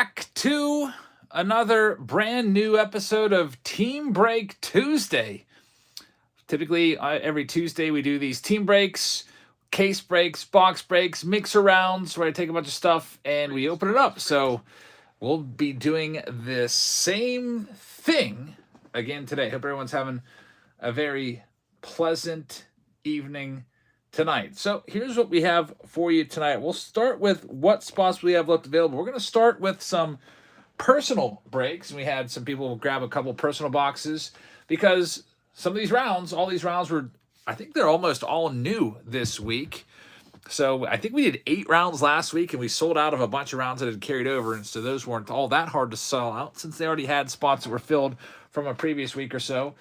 back to another brand new episode of Team Break Tuesday. Typically, every Tuesday we do these team breaks, case breaks, box breaks, mixer rounds where I take a bunch of stuff and we open it up. So we'll be doing the same thing again today. Hope everyone's having a very pleasant evening tonight. So here's what we have for you tonight. We'll start with what spots we have left available. We're going to start with some personal breaks. We had some people grab a couple personal boxes because some of these rounds, all these rounds were, I think they're almost all new this week. So I think we did 8 rounds last week and we sold out of a bunch of rounds that had carried over. And so those weren't all that hard to sell out since they already had spots that were filled from a previous week or so.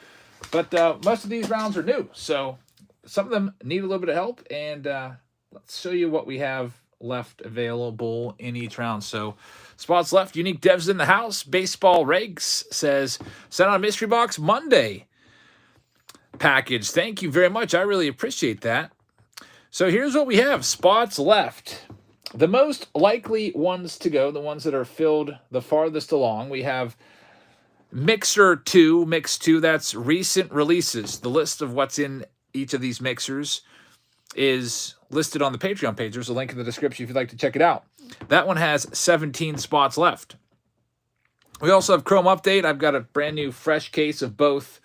But most of these rounds are new. So some of them need a little bit of help, and let's show you what we have left available in each round. So, spots left, Unique Devs in the house. Baseball Regs says, send out a mystery box Monday package. Thank you very much. I really appreciate that. So, here's what we have. Spots left. The most likely ones to go, the ones that are filled the farthest along, we have Mixer 2, Mix 2, that's recent releases. The list of what's in each of these mixers is listed on the Patreon page. There's a link in the description if you'd like to check it out. That one has 17 spots left. We also have Chrome Update. I've got a brand new fresh case of both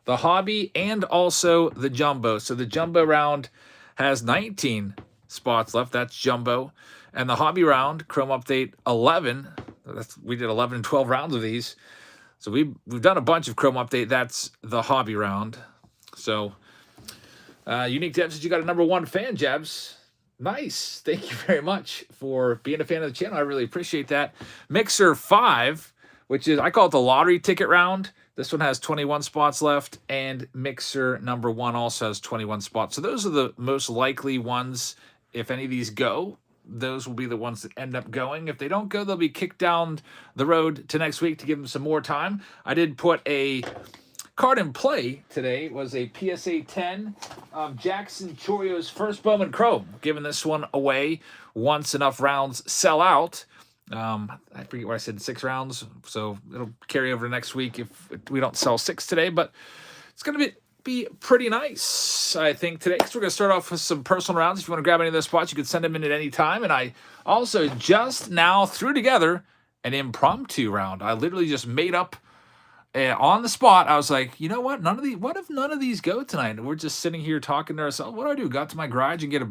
the Hobby and also the Jumbo. So the Jumbo round has 19 spots left. That's Jumbo. And the Hobby round, Chrome Update 11. We did 11 and 12 rounds of these. So we've done a bunch of Chrome Update. That's the Hobby round. So Unique Devs says you got a #1 fan, Jebs. Nice. Thank you very much for being a fan of the channel. I really appreciate that. Mixer 5, which is, I call it the lottery ticket round. This one has 21 spots left, and Mixer #1 also has 21 spots. So those are the most likely ones. If any of these go, those will be the ones that end up going. If they don't go, they'll be kicked down the road to next week to give them some more time. I did put a card in play today. Was a PSA 10 of Jackson Chorio's first Bowman Chrome. Giving this one away once enough rounds sell out. I forget what I said, 6 rounds. So it'll carry over next week if we don't sell 6 today. But it's going to be pretty nice, I think, today. So we're going to start off with some personal rounds. If you want to grab any of those spots, you can send them in at any time. And I also just now threw together an impromptu round. I literally just made up on the spot. I was like, you know what? What if none of these go tonight? And we're just sitting here talking to ourselves. What do I do? Got to my garage and get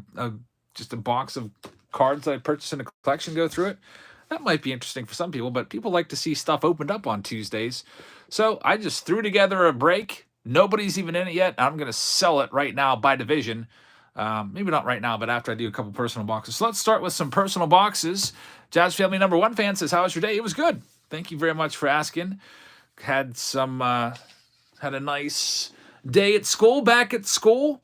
just a box of cards that I purchased in a collection, go through it. That might be interesting for some people, but people like to see stuff opened up on Tuesdays. So I just threw together a break. Nobody's even in it yet. I'm going to sell it right now by division. Maybe not right now, but after I do a couple personal boxes. So let's start with some personal boxes. Jazz Family #1 fan says, how was your day? It was good. Thank you very much for asking. Had a nice day at school, back at school.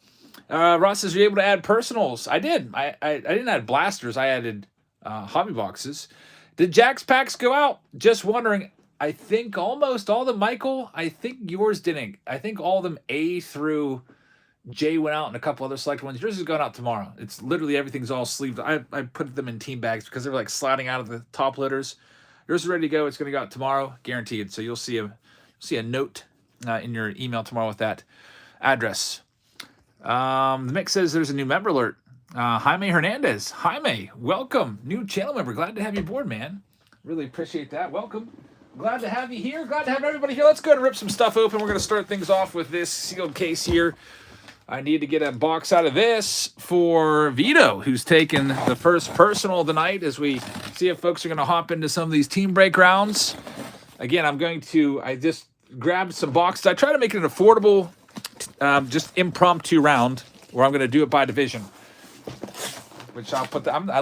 Ross says, are you able to add personals? I did. I didn't add blasters. I added hobby boxes. Did Jack's packs go out? Just wondering. I think almost all of them, Michael. I think yours didn't. I think all of them A through J went out and a couple other select ones. Yours is going out tomorrow. It's literally everything's all sleeved. I put them in team bags because they were like sliding out of the top litters. Yours is ready to go. It's going to go out tomorrow, guaranteed. So you'll see a note in your email tomorrow with that address. The mix says there's a new member alert. Jaime Hernandez. Jaime, welcome. New channel member. Glad to have you aboard, man. Really appreciate that. Welcome. Glad to have you here. Glad to have everybody here. Let's go ahead and rip some stuff open. We're going to start things off with this sealed case here. I need to get a box out of this for Vito, who's taken the first personal of the night as we see if folks are going to hop into some of these team break rounds. Again, I just grabbed some boxes. I try to make it an affordable, just impromptu round where I'm going to do it by division, which I'm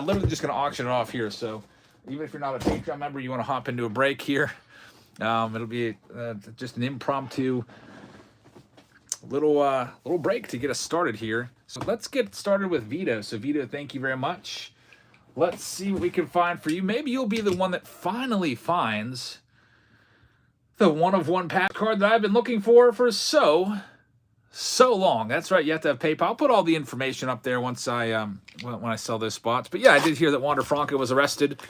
literally just going to auction it off here. So even if you're not a Patreon member, you want to hop into a break here. It'll be just an impromptu little break to get us started here. So let's get started with Vito. So Vito, thank you very much. Let's see what we can find for you. Maybe you'll be the one that finally finds the 1-of-1 pack card that I've been looking for so long. That's right, you have to have PayPal. I'll put all the information up there once when I sell those spots. But yeah, I did hear that Wander Franco was arrested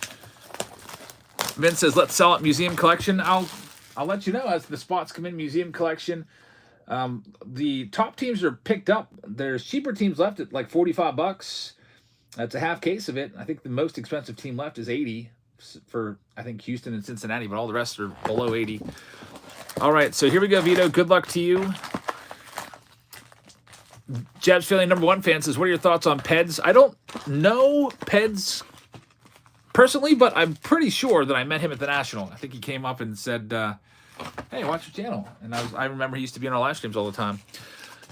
Vince says, let's sell it museum collection. I'll let you know as the spots come in. Museum collection. The top teams are picked up. There's cheaper teams left at like $45. That's a half case of it. I think the most expensive team left is $80 for, I think, Houston and Cincinnati, but all the rest are below $80. All right, so here we go, Vito. Good luck to you. Jabs Feeling #1 fan says, what are your thoughts on Peds? I don't know Peds personally, but I'm pretty sure that I met him at the National. I think he came up and said, hey, watch your channel. And I remember he used to be on our live streams all the time.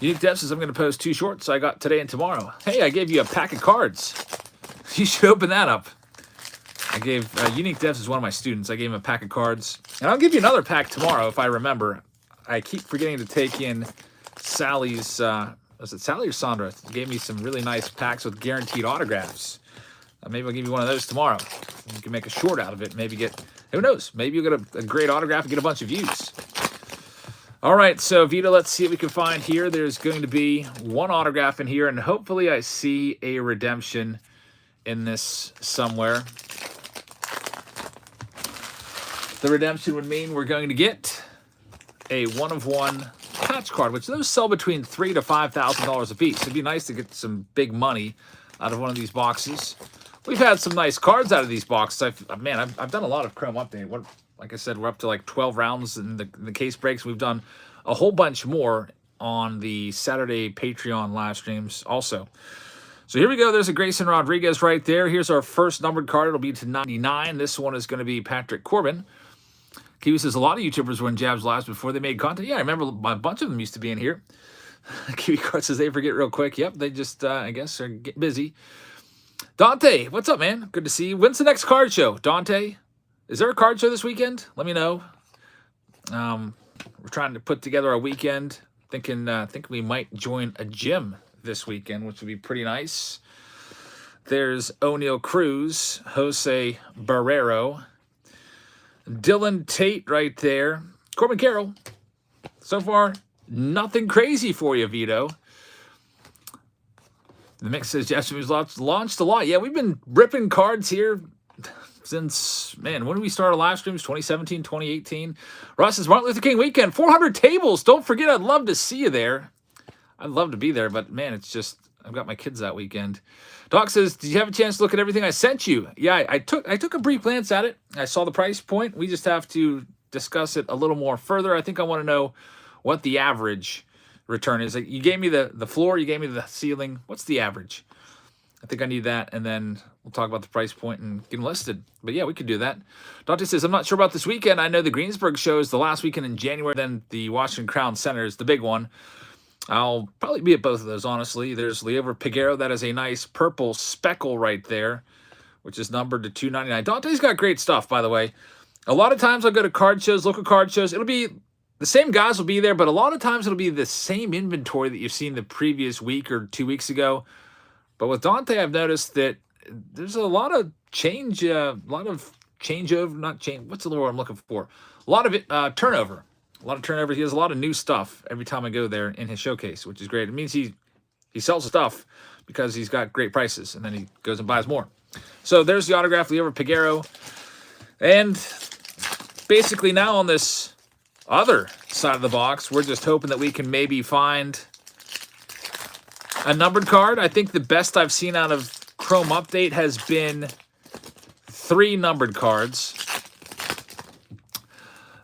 Unique Dev says, I'm going to post 2 shorts I got today and tomorrow. Hey, I gave you a pack of cards. You should open that up. I gave, Unique Devs is one of my students. I gave him a pack of cards. And I'll give you another pack tomorrow if I remember. I keep forgetting to take in Sally's, was it Sally or Sandra? Gave me some really nice packs with guaranteed autographs. Maybe I'll give you one of those tomorrow. You can make a short out of it. Maybe get, who knows? Maybe you'll get a great autograph and get a bunch of views. All right, so Vito, let's see what we can find here. There's going to be 1 autograph in here, and hopefully I see a redemption in this somewhere. The redemption would mean we're going to get a 1-of-1 patch card, which those sell between $3,000 to $5,000 a piece. It'd be nice to get some big money out of one of these boxes. We've had some nice cards out of these boxes. I've done a lot of Chrome Update. Like I said, we're up to like 12 rounds in the case breaks. We've done a whole bunch more on the Saturday Patreon live streams also. So here we go. There's a Grayson Rodriguez right there. Here's our first numbered card. It'll be to 99. This one is going to be Patrick Corbin. Kiwi says, a lot of YouTubers were in Jabs Lives before they made content. Yeah, I remember a bunch of them used to be in here. Kiwi Card says they forget real quick. Yep, they just, I guess, are getting busy. Dante, what's up, man? Good to see you. When's the next card show? Dante, is there a card show this weekend? Let me know. We're trying to put together a weekend. Think we might join a gym this weekend, which would be pretty nice. There's O'Neal Cruz, Jose Barrero, Dylan Tate right there. Corbin Carroll. So far, nothing crazy for you, Vito. The mix says Jacksonville's launched a lot. Yeah, we've been ripping cards here since, man, when did we start our live streams? 2017, 2018. Ross says, Martin Luther King weekend, 400 tables. Don't forget, I'd love to see you there. I'd love to be there, but man, it's just, I've got my kids that weekend. Doc says, did you have a chance to look at everything I sent you? Yeah, I took a brief glance at it. I saw the price point. We just have to discuss it a little more further. I think I want to know what the average return is. You gave me the floor, you gave me the ceiling. What's the average? I think I need that, and then we'll talk about the price point and get them listed. But yeah, we could do that. Dante says, I'm not sure about this weekend. I know the Greensburg show is the last weekend in January, then the Washington Crown Center is the big one. I'll probably be at both of those, honestly. There's Leover Piguero. That is a nice purple speckle right there, which is numbered to $2.99. Dante's got great stuff, by the way. A lot of times I'll go to card shows, local card shows. It'll be the same guys will be there, but a lot of times it'll be the same inventory that you've seen the previous week or 2 weeks ago. But with Dante, I've noticed that there's a lot of changeover, not change. What's the word I'm looking for? A lot of it, turnover. A lot of turnover. He has a lot of new stuff every time I go there in his showcase, which is great. It means he sells stuff because he's got great prices, and then he goes and buys more. So there's the autograph, Leover Piguero. And basically now on this other side of the box, we're just hoping that we can maybe find a numbered card. I think the best I've seen out of Chrome Update has been 3 numbered cards.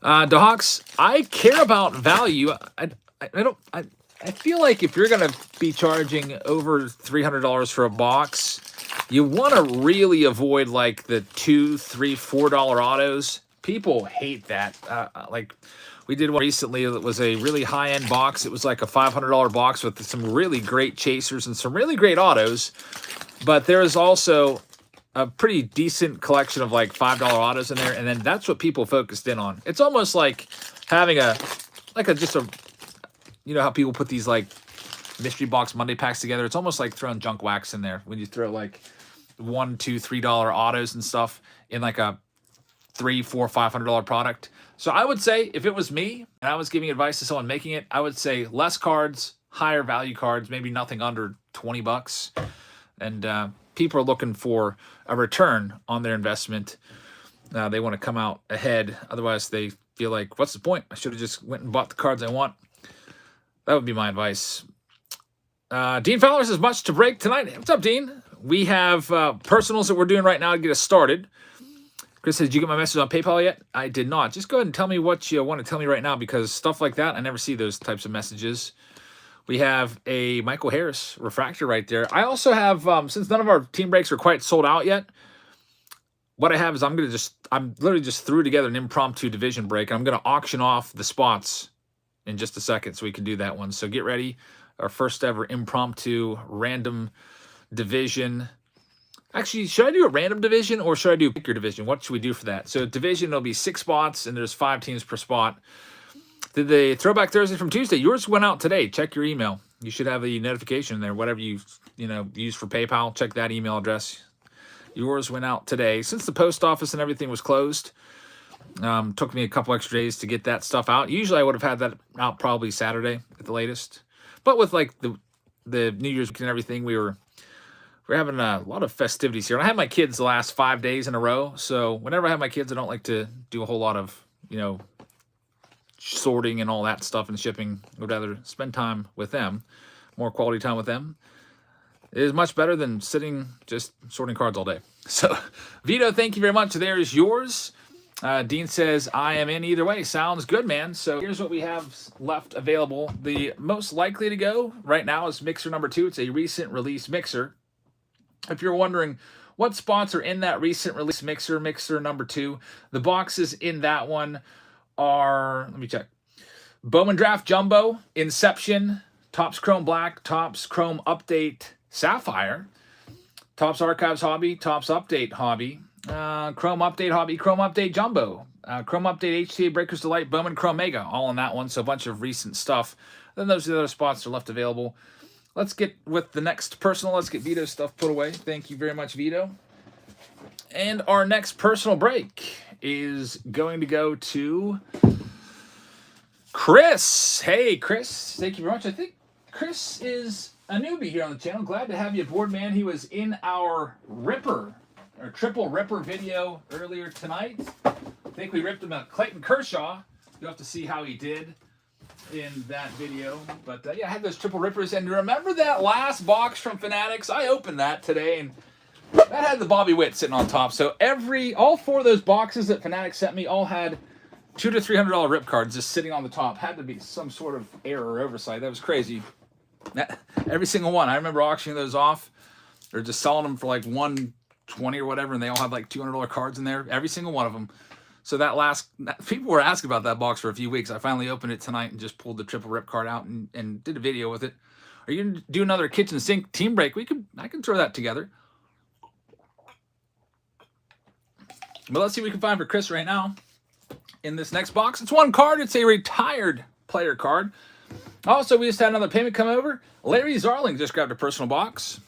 DeHawks, I care about value. I feel like if you're going to be charging over $300 for a box, you want to really avoid like the $2, $3, $4 autos. People hate that. Like we did one recently that was a really high-end box. It was like a $500 box with some really great chasers and some really great autos. But there is also a pretty decent collection of like $5 autos in there, and then that's what people focused in on. It's almost like having you know how people put these like mystery box Monday packs together. It's almost like throwing junk wax in there when you throw like $1, $2, $3 autos and stuff in like a $3, $4, $500 product. So I would say if it was me and I was giving advice to someone making it, I would say less cards, higher value cards, maybe nothing under $20. And people are looking for a return on their investment. they want to come out ahead. Otherwise, they feel like, what's the point? I should have just went and bought the cards I want. That would be my advice. Dean Fowler says, much to break tonight. What's up, Dean? We have personals that we're doing right now to get us started. Chris says, did you get my message on PayPal yet? I did not. Just go ahead and tell me what you want to tell me right now, because stuff like that, I never see those types of messages. We have a Michael Harris refractor right there. I also have, since none of our team breaks are quite sold out yet, what I have is I'm literally just threw together an impromptu division break. And I'm going to auction off the spots in just a second so we can do that one. So get ready. Our first ever impromptu random division. Actually, should I do a random division or should I do pick your division? What should we do for that? So division, it'll be 6 spots and there's 5 teams per spot. Did the Throwback Thursday from Tuesday? Yours went out today. Check your email. You should have a notification there. Whatever you use for PayPal, check that email address. Yours went out today. Since the post office and everything was closed, took me a couple extra days to get that stuff out. Usually I would have had that out probably Saturday at the latest. But with like the New Year's week and everything, we're having a lot of festivities here. And I had my kids the last 5 days in a row. So whenever I have my kids, I don't like to do a whole lot of, sorting and all that stuff and shipping. I would rather spend time with them, more quality time with them. It is much better than sitting just sorting cards all day. So, Vito, thank you very much. There's yours. Dean says, I am in either way. Sounds good, man. So here's what we have left available. The most likely to go right now is mixer number 2. It's a recent release mixer. If you're wondering what spots are in that recent release mixer number 2, the boxes in that one are, let me check. Bowman Draft Jumbo, Inception, Topps Chrome Black, Topps Chrome Update Sapphire, Topps Archives Hobby, Topps Update Hobby, Chrome Update Hobby, Chrome Update Jumbo, Chrome Update HTA Breakers Delight, Bowman Chrome Mega, all in that one. So a bunch of recent stuff. Then those are the other spots that are left available. Let's get with the next personal. Let's get Vito's stuff put away. Thank you very much, Vito. And our next personal break is going to go to Chris. Hey, Chris. Thank you very much. I think Chris is a newbie here on the channel. Glad to have you aboard, man. He was in our triple Ripper video earlier tonight. I think we ripped him at Clayton Kershaw. You'll have to see how he did in that video. But yeah, I had those triple Rippers. And remember that last box from Fanatics? I opened that today, and that had the Bobby Witt sitting on top. So all 4 of those boxes that Fanatics sent me all had $200 to $300 rip cards just sitting on the top. Had to be some sort of error or oversight. That was crazy. Every single one. I remember auctioning those off or just selling them for like $120 or whatever, and they all had like $200 cards in there. Every single one of them. So people were asking about that box for a few weeks. I finally opened it tonight and just pulled the triple rip card out and did a video with it. Are you gonna do another kitchen sink team break? I can throw that together. But let's see what we can find for Chris right now. In this next box, it's one card. It's a retired player card. Also, we just had another payment come over. Larry Zarling just grabbed a personal box.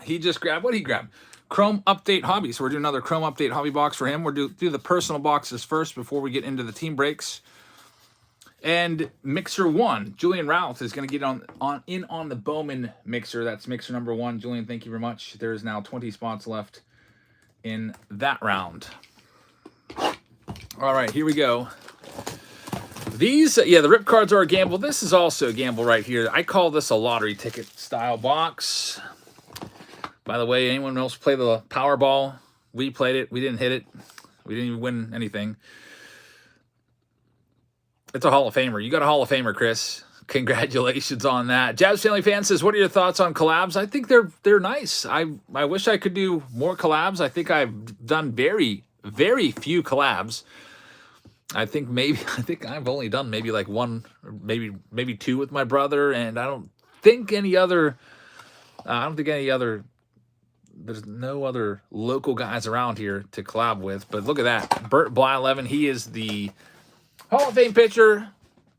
He just grabbed, what did he grab? Chrome Update Hobby. So we're doing another Chrome Update Hobby box for him. We'll do the personal boxes first before we get into the team breaks. And Mixer 1, Julian Routh is going to get in on the Bowman Mixer. That's Mixer number 1. Julian, thank you very much. There is now 20 spots left in that round. All right, here we go. These, the rip cards are a gamble. This is also a gamble right here. I call this a lottery ticket style box. By the way, anyone else play the Powerball? We played it. We didn't hit it. We didn't even win anything. It's a Hall of Famer. You got a Hall of Famer, Chris. Congratulations on that. Jabs Family Fan says, what are your thoughts on collabs? I think they're nice. I wish I could do more collabs. I think I've done very, very few collabs. I think I've only done maybe like one, or maybe 2 with my brother, and I don't think any other. There's no other local guys around here to collab with. But look at that, Bert Blyleven. He is the Hall of Fame pitcher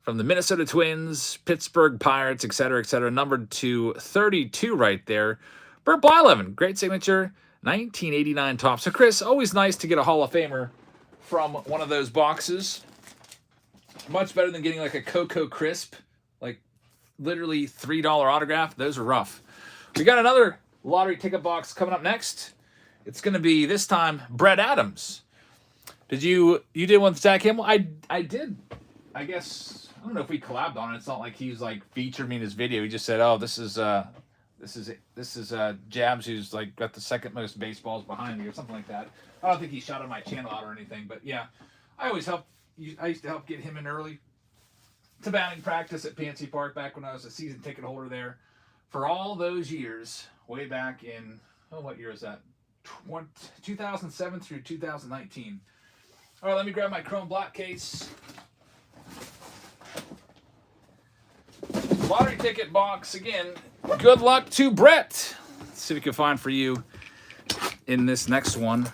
from the Minnesota Twins, Pittsburgh Pirates, etc., numbered to 32 right there. Bert Blyleven, great signature, 1989 top. So Chris, always nice to get a Hall of Famer from one of those boxes. Much better than getting like a Cocoa Crisp, like literally $3 autograph. Those are rough. We got another lottery ticket box coming up next. It's going to be this time Brett Adams. Did you did one with Zach Himmel? I did. I guess I don't know if we collabed on it. It's not like he's like featured me in his video. He just said, "Oh, this is Jabs, who's like got the second most baseballs behind me," or something like that. I don't think he shouted my channel out or anything, but yeah, I always help. I used to help get him in early to batting practice at Pansy Park back when I was a season ticket holder there for all those years, way back in what year is that? 2007 through 2019. All right, let me grab my Chrome Black case. Lottery ticket box again. Good luck to Brett. Let's see what we can find for you in this next one.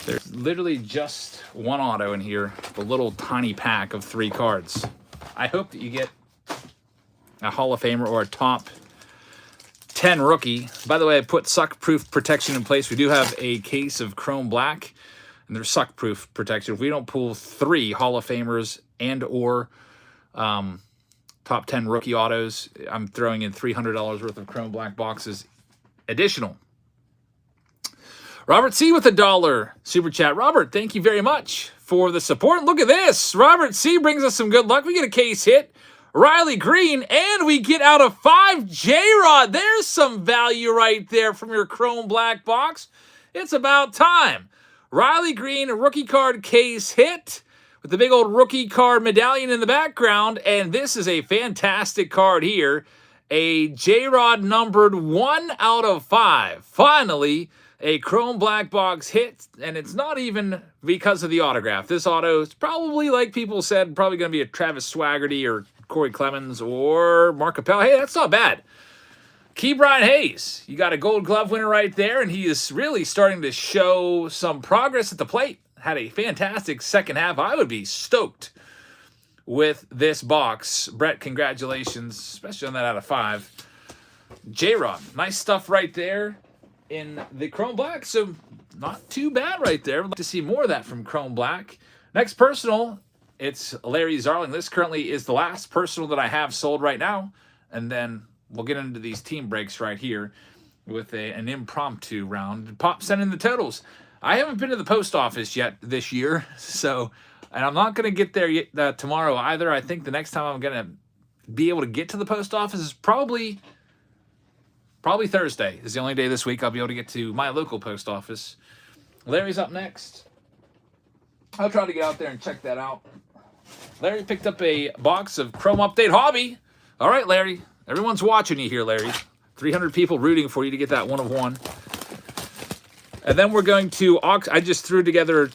There's literally just one auto in here, a little tiny pack of 3 cards. I hope that you get a Hall of Famer or a top 10 rookie. By the way, I put suck-proof protection in place. We do have a case of Chrome Black, and there's suck-proof protection. If we don't pull 3 Hall of Famers and or top 10 rookie autos, I'm throwing in $300 worth of Chrome Black boxes additional. Robert C. with $1 super chat. Robert, thank you very much for the support. Look at this. Robert C. brings us some good luck. We get a case hit. Riley Green, and we get out of 5 J-Rod. There's some value right there from your Chrome Black box. It's about time. Riley Green, a rookie card case hit with the big old rookie card medallion in the background, and this is a fantastic card here. A J-Rod numbered 1 out of 5. Finally, a Chrome Black box hit, and it's not even because of the autograph. This auto is probably, like people said, probably going to be a Travis Swaggerty or Corey Clemens or Mark Capel. Hey, that's not bad. Ke'Bryan Hayes, you got a Gold Glove winner right there, and he is really starting to show some progress at the plate. Had a fantastic second half. I would be stoked with this box. Brett, congratulations, especially on that out of 5. J-Rod, nice stuff right there in the Chrome Black, so not too bad right there. I'd like to see more of that from Chrome Black. Next personal, it's Larry Zarling. This currently is the last personal that I have sold right now, and then we'll get into these team breaks right here with an impromptu round. Pop, send in the totals. I haven't been to the post office yet this year, so, and I'm not going to get there yet, tomorrow either. I think the next time I'm going to be able to get to the post office is probably Thursday. Is the only day this week I'll be able to get to my local post office. Larry's up next. I'll try to get out there and check that out. Larry picked up a box of Chrome Update Hobby. All right, Larry. Everyone's watching you here, Larry. 300 people rooting for you to get that 1 of 1. And then we're going to I just threw together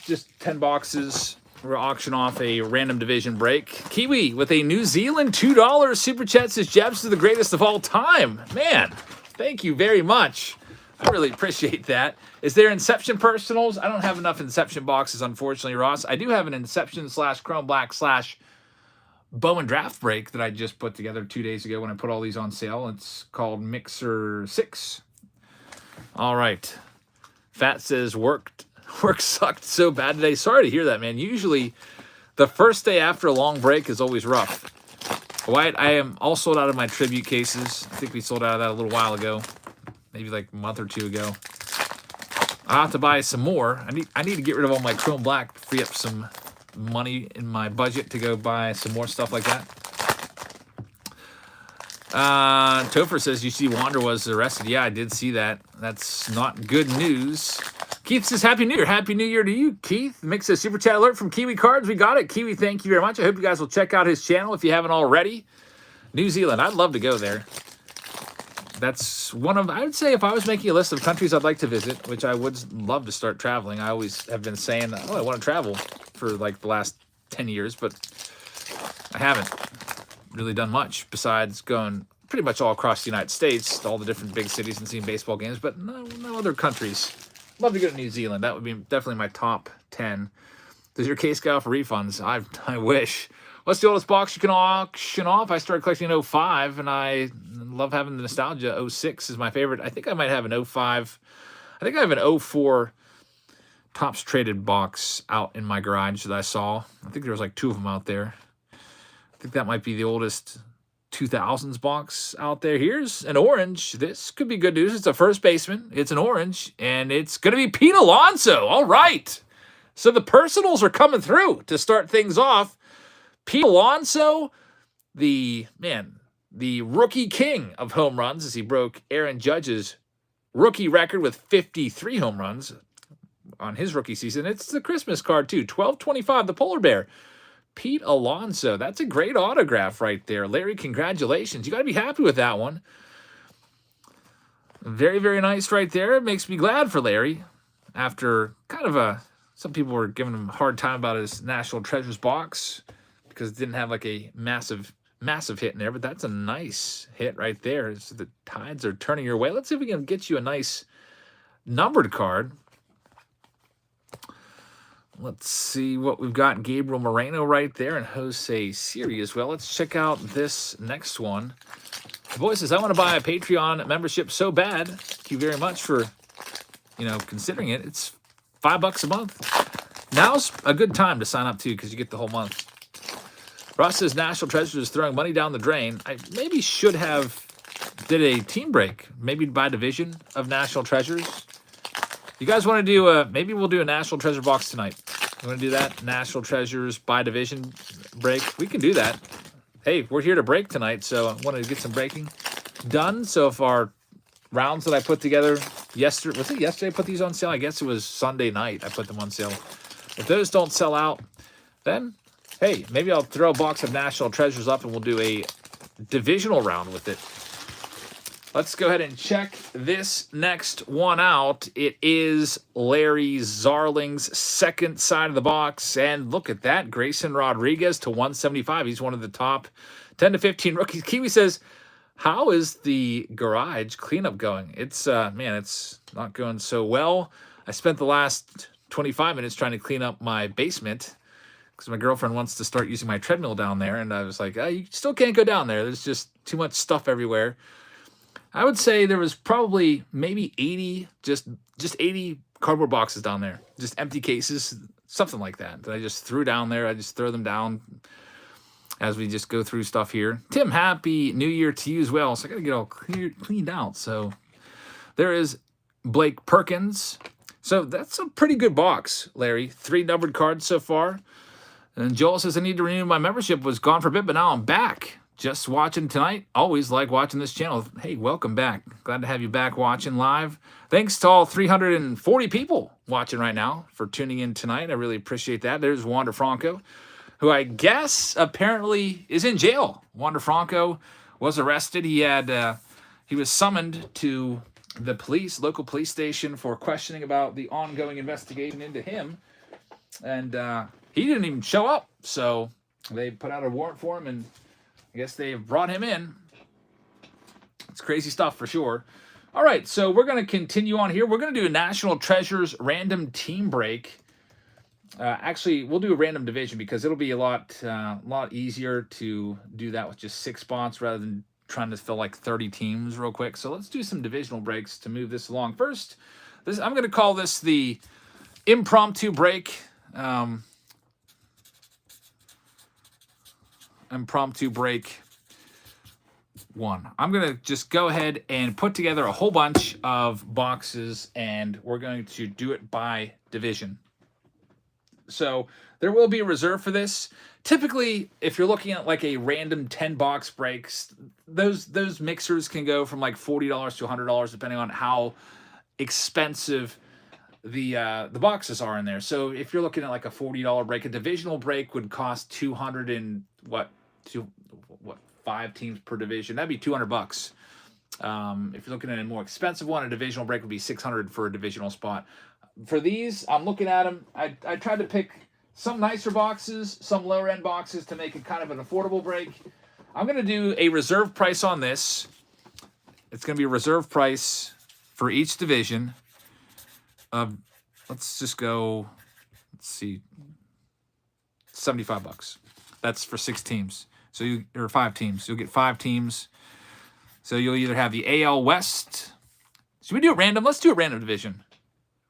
just 10 boxes. We're auction off a random division break. Kiwi with a New Zealand $2 super chat says Jabs is the greatest of all time. Man, thank you very much. I really appreciate that. Is there Inception personals? I don't have enough Inception boxes, unfortunately, Ross. I do have an Inception / Chrome Black / Bowman draft break that I just put together 2 days ago when I put all these on sale. It's called Mixer 6. All right. Fat says work sucked so bad today. Sorry to hear that, man. Usually the first day after a long break is always rough. Wyatt, I am all sold out of my tribute cases. I think we sold out of that a little while ago. Maybe like a month or 2 ago. I'll have to buy some more. I need to get rid of all my Chrome Black to free up some money in my budget to go buy some more stuff like that. Topher says, you see Wander was arrested. Yeah, I did see that. That's not good news. Keith says, Happy New Year. Happy New Year to you, Keith. Makes a super chat alert from Kiwi Cards. We got it. Kiwi, thank you very much. I hope you guys will check out his channel if you haven't already. New Zealand. I'd love to go there. That's one of, I would say, if I was making a list of countries I'd like to visit, which I would love to start traveling. I always have been saying, I want to travel for like the last 10 years, but I haven't really done much besides going pretty much all across the United States, to all the different big cities and seeing baseball games, but no other countries. Love to go to New Zealand. That would be definitely my top 10. Does your case go out for refunds? I wish. What's the oldest box you can auction off? I started collecting in 05, and I love having the nostalgia. 06 is my favorite. I think I might have an 05. I think I have an 04 Topps Traded box out in my garage that I saw. I think there was like 2 of them out there. I think that might be the oldest 2000s box out there. Here's an orange. This could be good news. It's a first baseman. It's an orange, and it's going to be Pete Alonso. All right. So the personals are coming through to start things off. Pete Alonso, the rookie king of home runs, as he broke Aaron Judge's rookie record with 53 home runs on his rookie season. It's the Christmas card, too. 1225, the polar bear. Pete Alonso. That's a great autograph right there. Larry, congratulations. You got to be happy with that one. Very, very nice right there. It makes me glad for Larry. After kind of some people were giving him a hard time about his National Treasures box because it didn't have like a massive hit in there, but that's a nice hit right there. So the tides are turning your way. Let's see if we can get you a nice numbered card. Let's see what we've got. Gabriel Moreno right there and Jose Siri as well. Let's check out this next one. The boy says, I want to buy a Patreon membership so bad. Thank you very much for, considering it. It's $5 a month. Now's a good time to sign up, too, because you get the whole month. Ross says, National Treasures is throwing money down the drain. I maybe should have did a team break, maybe by division of National Treasures. You guys want to do maybe we'll do a National Treasure box tonight. You want to do that? National Treasures by division break? We can do that. Hey, we're here to break tonight, so I wanted to get some breaking done. So if our rounds that I put together yesterday, was it yesterday I put these on sale? I guess it was Sunday night I put them on sale. If those don't sell out, then, hey, maybe I'll throw a box of National Treasures up and we'll do a divisional round with it. Let's go ahead and check this next one out. It is Larry Zarling's second side of the box. And look at that. Grayson Rodriguez to 175. He's one of the top 10 to 15 rookies. Kiwi says, how is the garage cleanup going? It's, it's not going so well. I spent the last 25 minutes trying to clean up my basement because my girlfriend wants to start using my treadmill down there. And I was like, you still can't go down there. There's just too much stuff everywhere. I would say there was probably maybe 80, just 80 cardboard boxes down there. Just empty cases, something like that I just threw down there. I just throw them down as we just go through stuff here. Tim, happy New Year to you as well. So I got to get all cleaned out. So there is Blake Perkins. So that's a pretty good box, Larry. 3 numbered cards so far. And Joel says, I need to renew my membership. Was gone for a bit, but now I'm back. Just watching tonight. Always like watching this channel. Hey, welcome back. Glad to have you back watching live. Thanks to all 340 people watching right now for tuning in tonight. I really appreciate that. There's Wander Franco, who I guess apparently is in jail. Wander Franco was arrested. He was summoned to the local police station for questioning about the ongoing investigation into him. And he didn't even show up. So they put out a warrant for him, and I guess they have brought him in. It's crazy stuff for sure. All right, so we're going to continue on here. We're going to do a National Treasures random team break. Actually, we'll do a random division because it'll be a lot easier to do that with just 6 spots rather than trying to fill like 30 teams real quick. So let's do some divisional breaks to move this along. First, I'm going to call this the impromptu break. Impromptu break 1. I'm going to just go ahead and put together a whole bunch of boxes, and we're going to do it by division. So there will be a reserve for this. Typically, if you're looking at like a random 10-box breaks, those mixers can go from like $40 to $100 depending on how expensive the boxes are in there. So if you're looking at like a $40 break, a divisional break would cost 5 teams per division. That'd be $200. If you're looking at a more expensive one, a divisional break would be $600 for a divisional spot. For these, I'm looking at them. I tried to pick some nicer boxes, some lower end boxes to make it kind of an affordable break. I'm going to do a reserve price on this. It's going to be a reserve price for each division of, let's just go, let's see, $75. That's for 6 teams. So or 5 teams. You'll get 5 teams. So you'll either have the AL West. Should we do it random? Let's do it random division.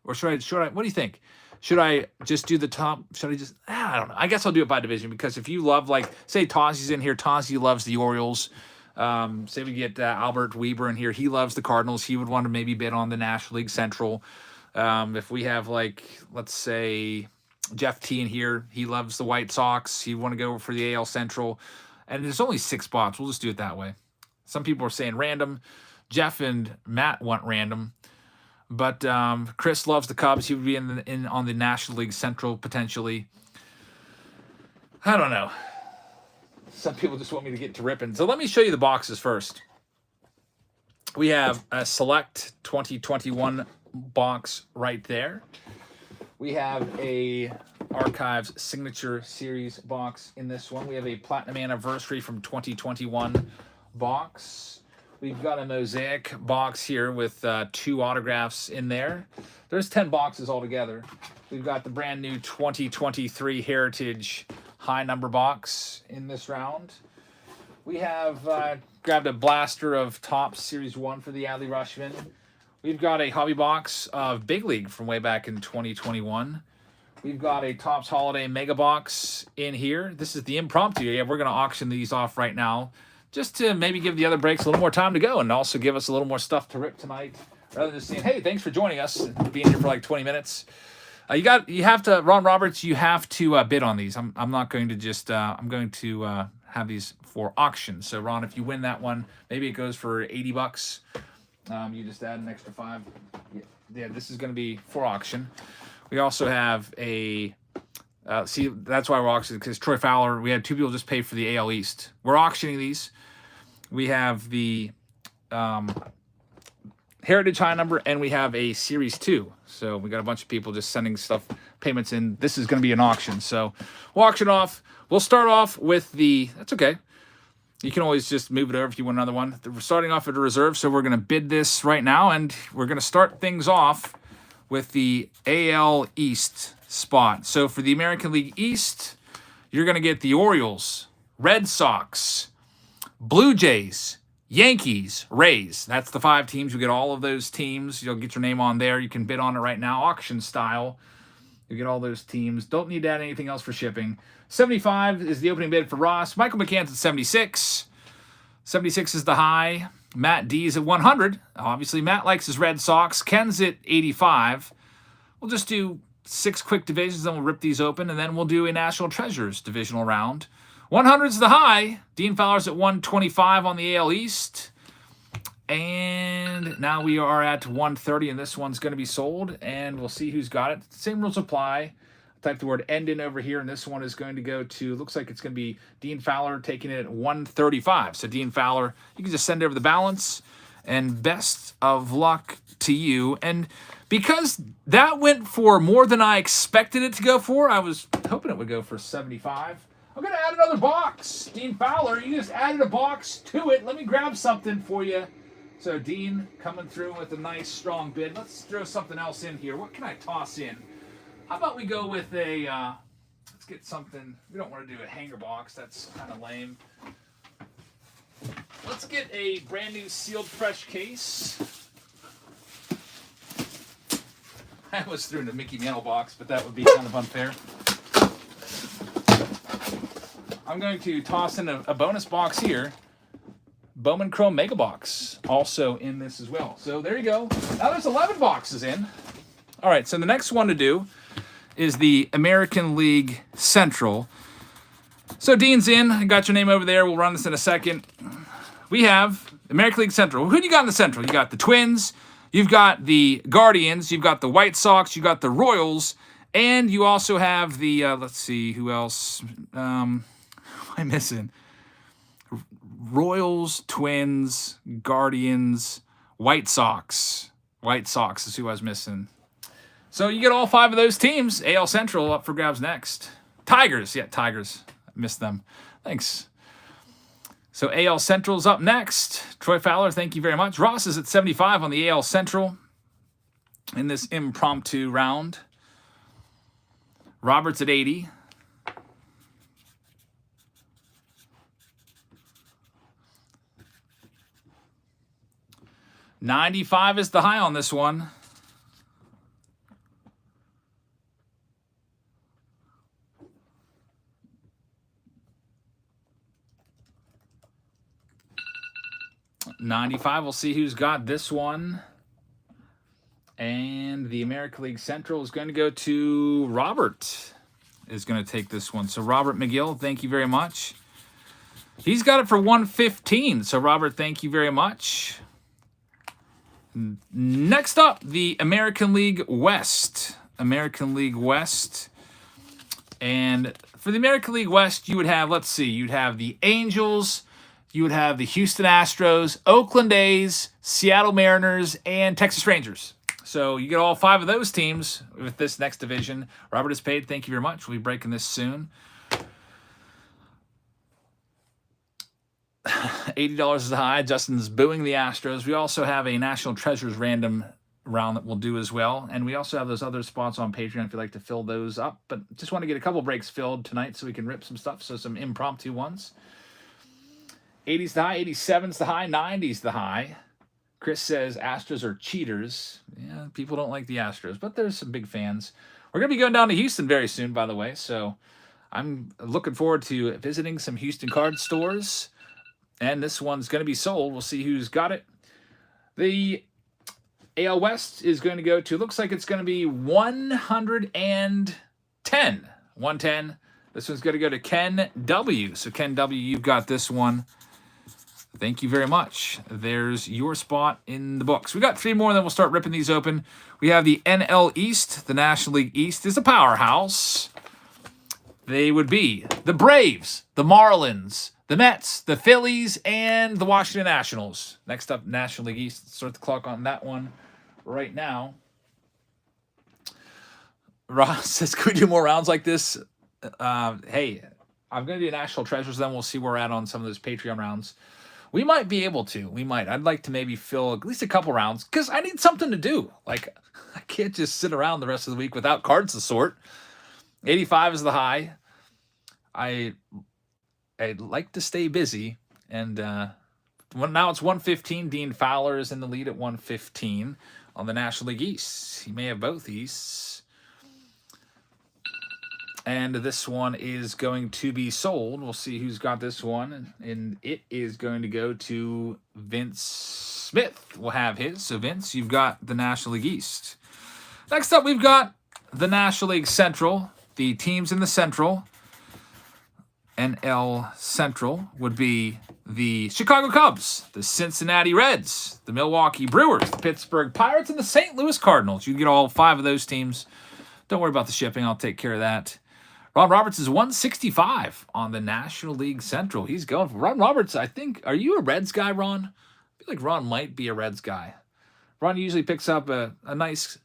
Or should I, what do you think? Should I just do the top? Should I I don't know. I guess I'll do it by division because if you love, like, say Tozzy's in here. Tozzy loves the Orioles. Say we get Albert Weber in here. He loves the Cardinals. He would want to maybe bid on the National League Central. If we have, like, let's say Jeff T in here, he loves the White Sox. He'd want to go for the AL Central. And there's only 6 spots. We'll just do it that way. Some people are saying random. Jeff and Matt want random. But Chris loves the Cubs. He would be in on the National League Central potentially. I don't know. Some people just want me to get to ripping. So let me show you the boxes first. We have a Select 2021 box right there. We have a Archives Signature Series box in this one. We have a Platinum Anniversary from 2021 box. We've got a Mosaic box here with 2 autographs in there. There's 10 boxes altogether. We've got the brand new 2023 Heritage high number box in this round. We have grabbed a blaster of Topps Series 1 for the Adley Rushman. We've got a hobby box of Big League from way back in 2021. We've got a Topps Holiday Mega Box in here. This is the Impromptu. Yeah, we're going to auction these off right now just to maybe give the other breaks a little more time to go and also give us a little more stuff to rip tonight rather than just saying, hey, thanks for joining us and being here for like 20 minutes. You have to, Ron Roberts, you have to bid on these. I'm not going to just, I'm going to have these for auction. So Ron, if you win that one, maybe it goes for $80. You just add an extra 5. Yeah, this is going to be for auction. We also have a, see, that's why we're auctioning, because Troy Fowler, we had 2 people just pay for the AL East. We're auctioning these. We have the Heritage high number, and we have a Series 2. So we got a bunch of people just sending stuff, payments in. This is going to be an auction. So we'll auction off. We'll start off with the, that's okay. You can always just move it over if you want another one. We're starting off at a reserve, so we're going to bid this right now, and we're going to start things off with the AL East spot. So for the American League East, you're going to get the Orioles, Red Sox, Blue Jays, Yankees, Rays. That's the 5 teams. You get all of those teams. You'll get your name on there. You can bid on it right now, auction style. You get all those teams. Don't need to add anything else for shipping. 75 is the opening bid for Ross. Michael McCann's at 76. 76 is the high. Matt D is at 100. Obviously, Matt likes his Red Sox. Ken's at 85. We'll just do 6 quick divisions, then we'll rip these open, and then we'll do a National Treasures divisional round. 100 is the high. Dean Fowler's at 125 on the AL East. And now we are at 130, and this one's going to be sold, and we'll see who's got it. Same rules apply. Type the word end in over here, and this one is going to go to, looks like it's going to be Dean Fowler taking it at 135. So Dean Fowler, you can just send over the balance, and best of luck to you. And because that went for more than I expected it to go for, I was hoping it would go for 75. I'm going to add another box. Dean Fowler, you just added a box to it. Let me grab something for you. So Dean coming through with a nice strong bid. Let's throw something else in here. What can I toss in? How about we go with a, let's get something, we don't want to do a hanger box. That's kind of lame. Let's get a brand new sealed fresh case. I almost threw in a Mickey Mantle box, but that would be kind of unfair. I'm going to toss in a bonus box here. Bowman Chrome Mega Box also in this as well. So there you go. Now there's 11 boxes in. All right, so the next one to do is the American League Central. So Dean's in. I got your name over there. We'll run this in a second. We have American League Central. Who do you got in the Central? You got the Twins. You've got the Guardians. You've got the White Sox. You got the Royals. And you also have the, let's see, who else? What am I missing? Royals, Twins, Guardians, White Sox. White Sox is who I was missing. So you get all 5 of those teams. AL Central up for grabs next. Tigers. Yeah, Tigers. I missed them. Thanks. So AL Central's up next. Troy Fowler, thank you very much. Ross is at 75 on the AL Central in this impromptu round. Robert's at 80. $95 is the high on this one. 95. We'll see who's got this one. And the American League Central is going to go to Robert. Is going to take this one. So Robert McGill, thank you very much. He's got it for 115. So Robert, thank you very much. Next up, the American League West. American League West. And for the American League West, you would have, let's see, you'd have the Angels, you would have the Houston Astros, Oakland A's, Seattle Mariners, and Texas Rangers. So you get all 5 of those teams with this next division. Robert is paid. Thank you very much. We'll be breaking this soon. $80 is high. Justin's booing the Astros. We also have a National Treasures random round that we'll do as well. And we also have those other spots on Patreon if you'd like to fill those up. But just want to get a couple breaks filled tonight so we can rip some stuff. So some impromptu ones. 80's the high. 87's the high. 90's the high. Chris says Astros are cheaters. Yeah, people don't like the Astros, but there's some big fans. We're going to be going down to Houston very soon, by the way. So I'm looking forward to visiting some Houston card stores. And this one's going to be sold. We'll see who's got it. The AL West is going to go to, looks like it's going to be 110. 110. This one's going to go to Ken W. So Ken W., you've got this one. Thank you very much. There's your spot in the books. We got 3 more, and then we'll start ripping these open. We have the NL East. The National League East is a powerhouse. They would be the Braves, the Marlins, the Mets, the Phillies, and the Washington Nationals. Next up, National League East. Let's start the clock on that one right now. Ross says, could we do more rounds like this? Hey, I'm going to do National Treasures, then we'll see where we're at on some of those Patreon rounds. We might be able to. We might. I'd like to maybe fill at least a couple rounds because I need something to do. Like, I can't just sit around the rest of the week without cards to sort. 85 is the high. I'd like to stay busy. And now it's 115. Dean Fowler is in the lead at 115 on the National League East. He may have both Easts. And this one is going to be sold. We'll see who's got this one. And it is going to go to Vince Smith. We'll have his. So, Vince, you've got the National League East. Next up, we've got the National League Central. The teams in the Central, NL Central, would be the Chicago Cubs, the Cincinnati Reds, the Milwaukee Brewers, the Pittsburgh Pirates, and the St. Louis Cardinals. You can get all 5 of those teams. Don't worry about the shipping. I'll take care of that. Ron Roberts is 165 on the National League Central. He's going for Ron Roberts. I think, are you a Reds guy, Ron? I feel like Ron might be a Reds guy. Ron usually picks up a nice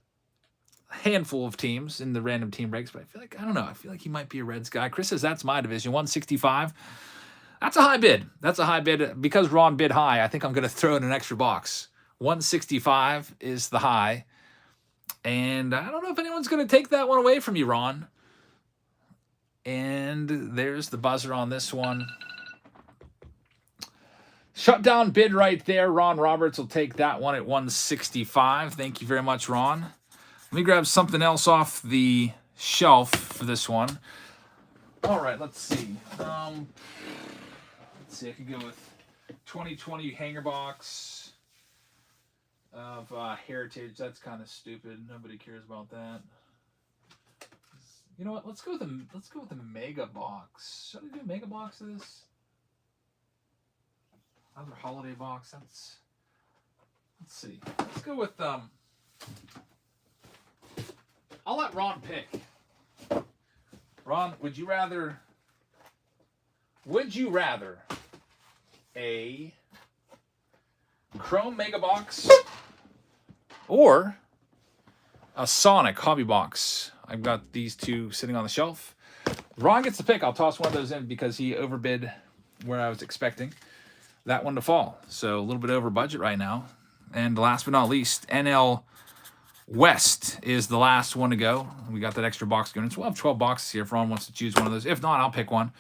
handful of teams in the random team breaks, but I feel like, I don't know, I feel like he might be a Reds guy. Chris says that's my division, 165. That's a high bid. That's a high bid. Because Ron bid high, I think I'm going to throw in an extra box. 165 is the high. And I don't know if anyone's going to take that one away from you, Ron. And there's the buzzer on this one. Shutdown bid right there. Ron Roberts will take that one at 165. Thank you very much, Ron. Let me grab something else off the shelf for this one. All right, let's see. Let's see, I could go with 2020 hanger box of Heritage. That's kind of stupid. Nobody cares about that. You know what? Let's go with the mega box. Should I do a mega box of this? Another holiday box. Let's see. Let's go with I'll let Ron pick. Ron, would you rather a Chrome Mega Box or a Sonic Hobby Box? I've got these 2 sitting on the shelf. Ron gets the pick. I'll toss one of those in because he overbid where I was expecting that one to fall. So a little bit over budget right now. And last but not least, NL West is the last one to go. We got that extra box going. So we'll have 12 boxes here if Ron wants to choose one of those. If not, I'll pick one.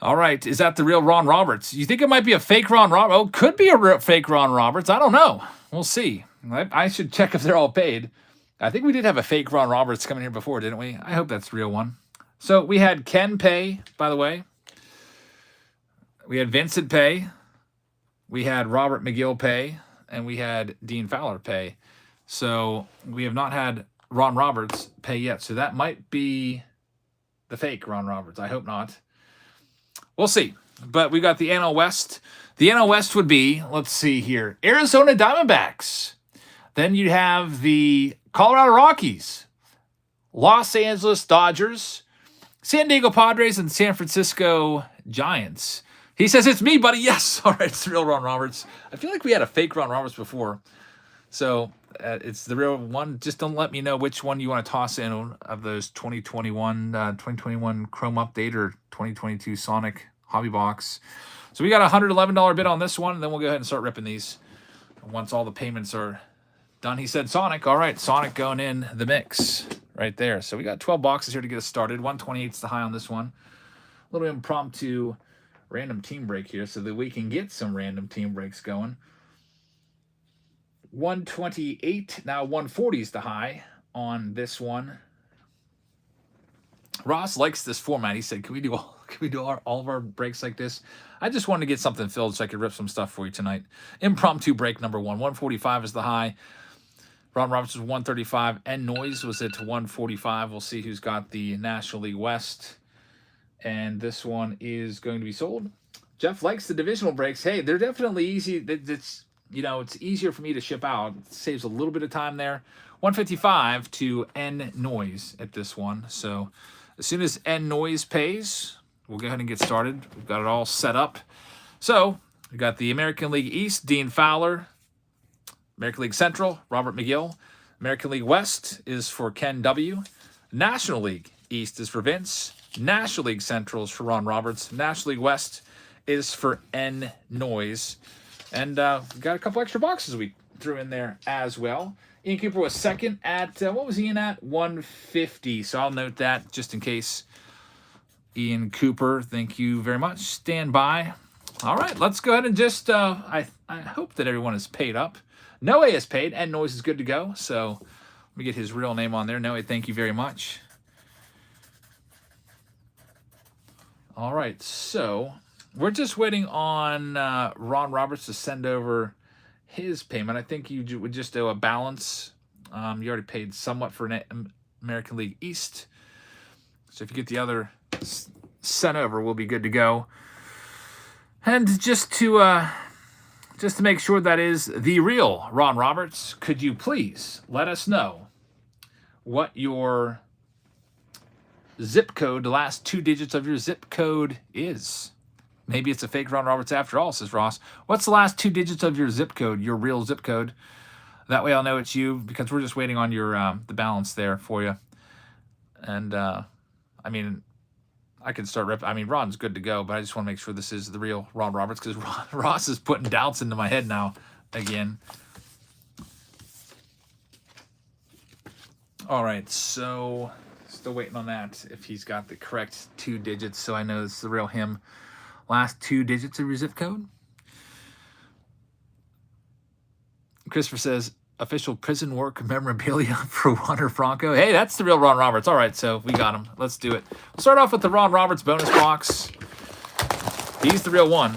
All right. Is that the real Ron Roberts? You think it might be a fake Ron Roberts? Oh, could be a real fake Ron Roberts. I don't know. We'll see. I should check if they're all paid. I think we did have a fake Ron Roberts coming here before, didn't we? I hope that's the real one. So we had Ken pay, by the way. We had Vincent pay. we had Robert McGill pay, and we had Dean Fowler pay. So we have not had Ron Roberts pay yet. So that might be the fake Ron Roberts. I hope not. We'll see. But we got the NL West. The NL West would be, let's see here, Arizona Diamondbacks. Then you'd have the Colorado Rockies, Los Angeles Dodgers, San Diego Padres, and San Francisco Giants. He says, it's me, buddy. Yes. All right, it's the real Ron Roberts. I feel like we had a fake Ron Roberts before. So it's the real one. Just don't let me know which one you want to toss in of those 2021 Chrome Update or 2022 Sonic Hobby Box. So we got a $111 bid on this one, and then we'll go ahead and start ripping these once all the payments are done. He said Sonic. All right, Sonic going in the mix right there. So we got 12 boxes here to get us started. 128 is the high on this one. A little impromptu random team break here so that we can get some random team breaks going. 128, now 140 is the high on this one. Ross likes this format. He said, can we do all of our breaks like this? I just wanted to get something filled so I could rip some stuff for you tonight. Impromptu break number 1. 145 is the high. Ron Roberts was 135. And Noise was at 145. We'll see who's got the National League West. And this one is going to be sold. Jeff likes the divisional breaks. Hey, they're definitely easy. It's easier for me to ship out. It saves a little bit of time there. 155 to N Noise at this one. So as soon as N Noise pays, we'll go ahead and get started. We've got it all set up. So we got the American League East, Dean Fowler. American League Central, Robert McGill. American League West is for Ken W. National League East is for Vince. National League Central is for Ron Roberts. National League West is for N Noise. And we got a couple extra boxes we threw in there as well. Ian Cooper was second at, what was Ian at? 150. So I'll note that just in case. Ian Cooper, thank you very much. Stand by. All right, let's go ahead and just, I hope that everyone is paid up. Noe is paid, and Noise is good to go. So let me get his real name on there. Noe, thank you very much. All right, so we're just waiting on Ron Roberts to send over his payment. I think you would just owe a balance. You already paid somewhat for American League East. So if you get the other sent over, we'll be good to go. And just to make sure that is the real Ron Roberts, could you please let us know what your zip code, the last 2 digits of your zip code is? Maybe it's a fake Ron Roberts after all, says Ross. What's the last 2 digits of your zip code, your real zip code? That way I'll know it's you, because we're just waiting on your the balance there for you. And, I mean, I can start ripping. I mean, Ron's good to go, but I just want to make sure this is the real Ron Roberts, because Ross is putting doubts into my head now again. All right, so still waiting on that, if he's got the correct 2 digits, so I know it's the real him. Last 2 digits of your zip code. Christopher says, official prison work memorabilia for Wander Franco. Hey, that's the real Ron Roberts. All right, so we got him. Let's do it. We'll start off with the Ron Roberts bonus box. He's the real one.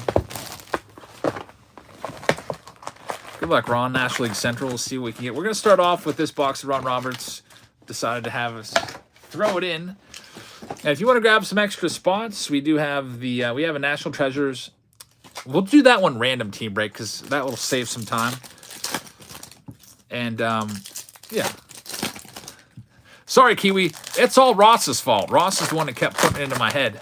Good luck, Ron. National League Central. We'll see what we can get. We're going to start off with this box of Ron Roberts. Decided to have us throw it in. And if you want to grab some extra spots, we do have the we have a National Treasures. We'll do that one random team break, because that will save some time. And yeah. Sorry, Kiwi. It's all Ross's fault. Ross is the one that kept putting it into my head.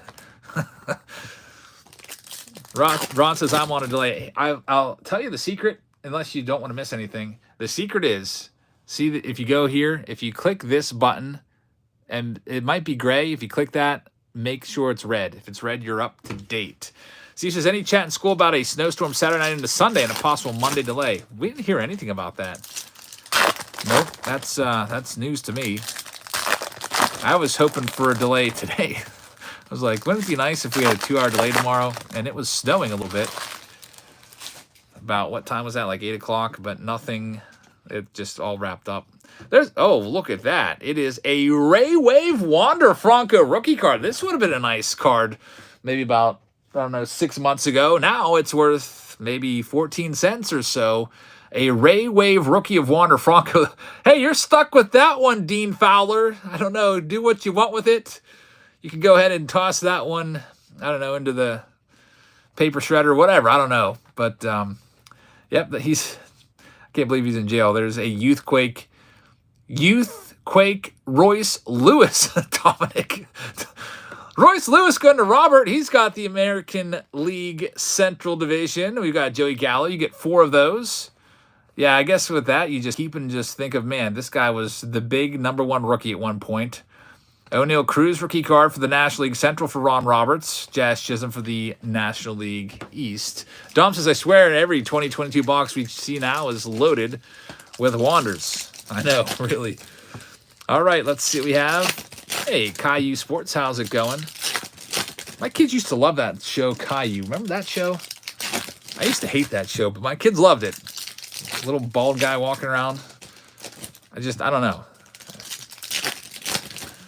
Ron says I'm on a delay. I'll tell you the secret, unless you don't want to miss anything. The secret is, see, if you go here, if you click this button, and it might be gray. If you click that, make sure it's red. If it's red, you're up to date. Steve says, any chat in school about a snowstorm Saturday night into Sunday and a possible Monday delay? We didn't hear anything about that. Nope, that's news to me. I was hoping for a delay today. I was like, wouldn't it be nice if we had a 2-hour delay tomorrow? And it was snowing a little bit. About what time was that? Like 8 o'clock, but nothing. It just all wrapped up. Oh, look at that. It is a Ray Wave Wander Franco rookie card. This would have been a nice card maybe about, I don't know, 6 months ago. Now it's worth maybe 14 cents or so. A Ray Wave rookie of Wander Franco. Hey, you're stuck with that one, Dean Fowler. I don't know. Do what you want with it. You can go ahead and toss that one, I don't know, into the paper shredder or whatever. I don't know. But, yep, I can't believe he's in jail. There's a Youthquake Royce Lewis, Dominic. Royce Lewis going to Robert. He's got the American League Central Division. We've got Joey Gallo. You get 4 of those. Yeah, I guess with that, you just keep and just think of, man, this guy was the big #1 rookie at one point. O'Neal Cruz rookie card for the National League Central for Ron Roberts. Jazz Chisholm for the National League East. Dom says, I swear every 2022 box we see now is loaded with Wanders. I know, really. All right, let's see what we have. Hey, Caillou Sports, how's it going? My kids used to love that show, Caillou. Remember that show? I used to hate that show, but my kids loved it. Little bald guy walking around. I don't know.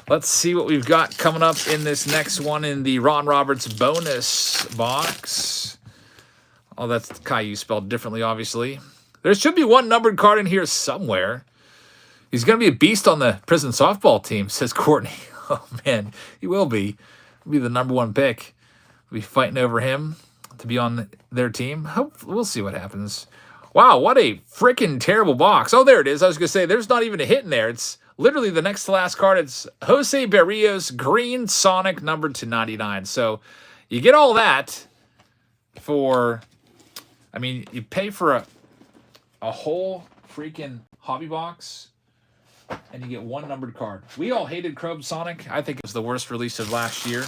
Let's see what we've got coming up in this next one in the Ron Roberts bonus box. Oh, that's Caillou spelled differently, obviously. There should be one numbered card in here somewhere. He's going to be a beast on the prison softball team, says Courtney. Oh, man, he will be. He'll be the #1 pick. We'll be fighting over him to be on their team. We'll see what happens. Wow, what a freaking terrible box. Oh, there it is. I was going to say, there's not even a hit in there. It's literally the next to last card. It's Jose Berrios, green Sonic, numbered to 99. So you get all that for, I mean, you pay for a whole freaking hobby box, and you get one numbered card. We all hated Chrome Sonic. I think it was the worst release of last year.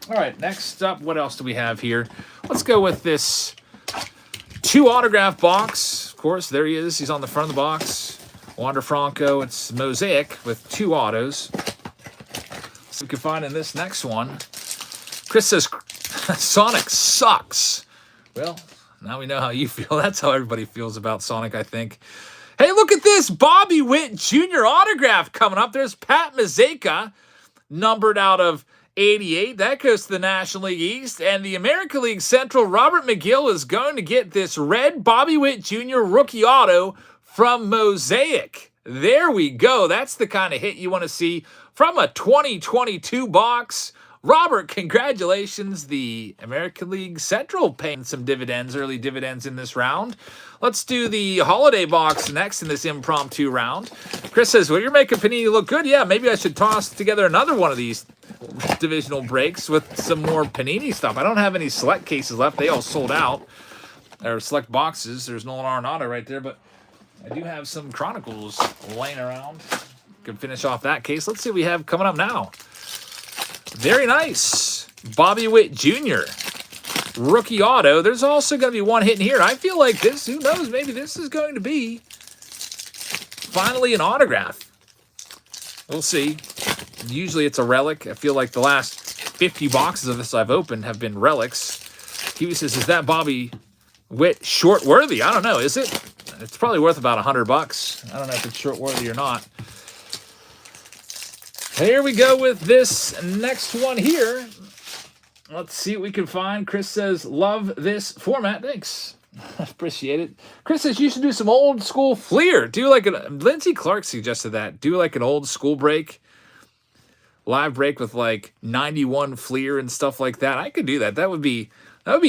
All right, next up, what else do we have here? Let's go with this 2 autograph box. Of course, there he is. He's on the front of the box. Wander Franco. It's Mosaic with 2 autos. So we can find in this next one. Chris says, Sonic sucks. Well, now we know how you feel. That's how everybody feels about Sonic, I think. Hey, look at this. Bobby Witt Jr. autograph coming up. There's Pat Mazeka, numbered out of 88. That goes to the National League East. And the American League Central, Robert McGill is going to get this red Bobby Witt Jr. rookie auto from Mosaic. There we go. That's the kind of hit you want to see from a 2022 box. Robert, congratulations. The American League Central paying some dividends, early dividends in this round. Let's do the holiday box next in this impromptu round. Chris says, well, you're making Panini look good. Yeah, maybe I should toss together another one of these divisional breaks with some more Panini stuff. I don't have any select cases left. They all sold out. Or select boxes. There's Nolan Arenado right there, but I do have some Chronicles laying around. Can finish off that case. Let's see what we have coming up now. Very nice. Bobby Witt Jr. rookie auto. There's also going to be one hit in here. I feel like this, who knows, maybe this is going to be finally an autograph. We'll see. Usually it's a relic. I feel like the last 50 boxes of this I've opened have been relics. Kiwi says, is that Bobby Witt short worthy? I don't know. Is it? It's probably worth about $100. I don't know if it's short worthy or not. Here we go with this next one here. Let's see what we can find. Chris says, love this format. Thanks. Appreciate it. Chris says, you should do some old school Fleer. Do like Lindsey Clark suggested that. Do like an old school break. Live break with like 91 Fleer and stuff like that. I could do that. That would be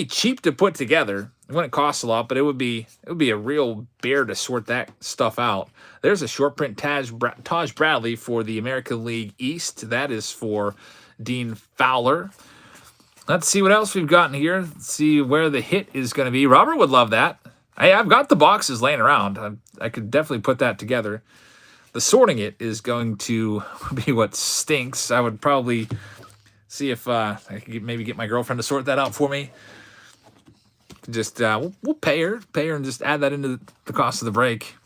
cheap to put together. It wouldn't cost a lot, but it would be a real bear to sort that stuff out. There's a short print Taj Bradley for the American League East. That is for Dean Fowler. Let's see what else we've gotten here. Let's see where the hit is going to be. Robert would love that. Hey, I've got the boxes laying around. I could definitely put that together. The sorting it is going to be what stinks. I would probably see if I could maybe get my girlfriend to sort that out for me. Just we'll pay her and just add that into the cost of the break.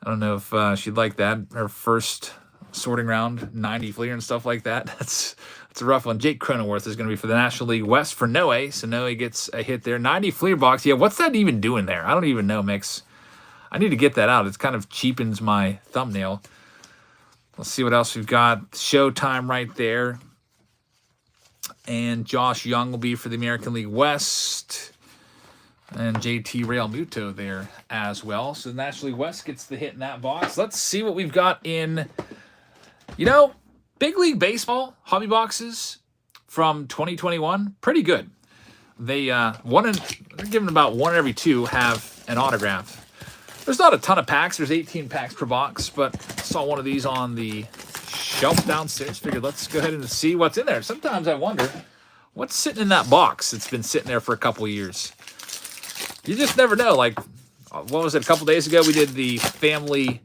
I don't know if she'd like that. Her first sorting round, 90 Fleer and stuff like that. That's a rough one. Jake Cronenworth is going to be for the National League West for Noe. So Noe gets a hit there. 90 Fleer box. Yeah, what's that even doing there? I don't even know, Mix. I need to get that out. It kind of cheapens my thumbnail. Let's see what else we've got. Showtime right there. And Josh Young will be for the American League West. And JT Realmuto there as well. So naturally, West gets the hit in that box. Let's see what we've got in, Big League Baseball hobby boxes from 2021. Pretty good. They're giving about one every two have an autograph. There's not a ton of packs. There's 18 packs per box, but I saw one of these on the shelf downstairs. Figured let's go ahead and see what's in there. Sometimes I wonder what's sitting in that box that's been sitting there for a couple of years. You just never know. Like, what was it? A couple days ago, we did the family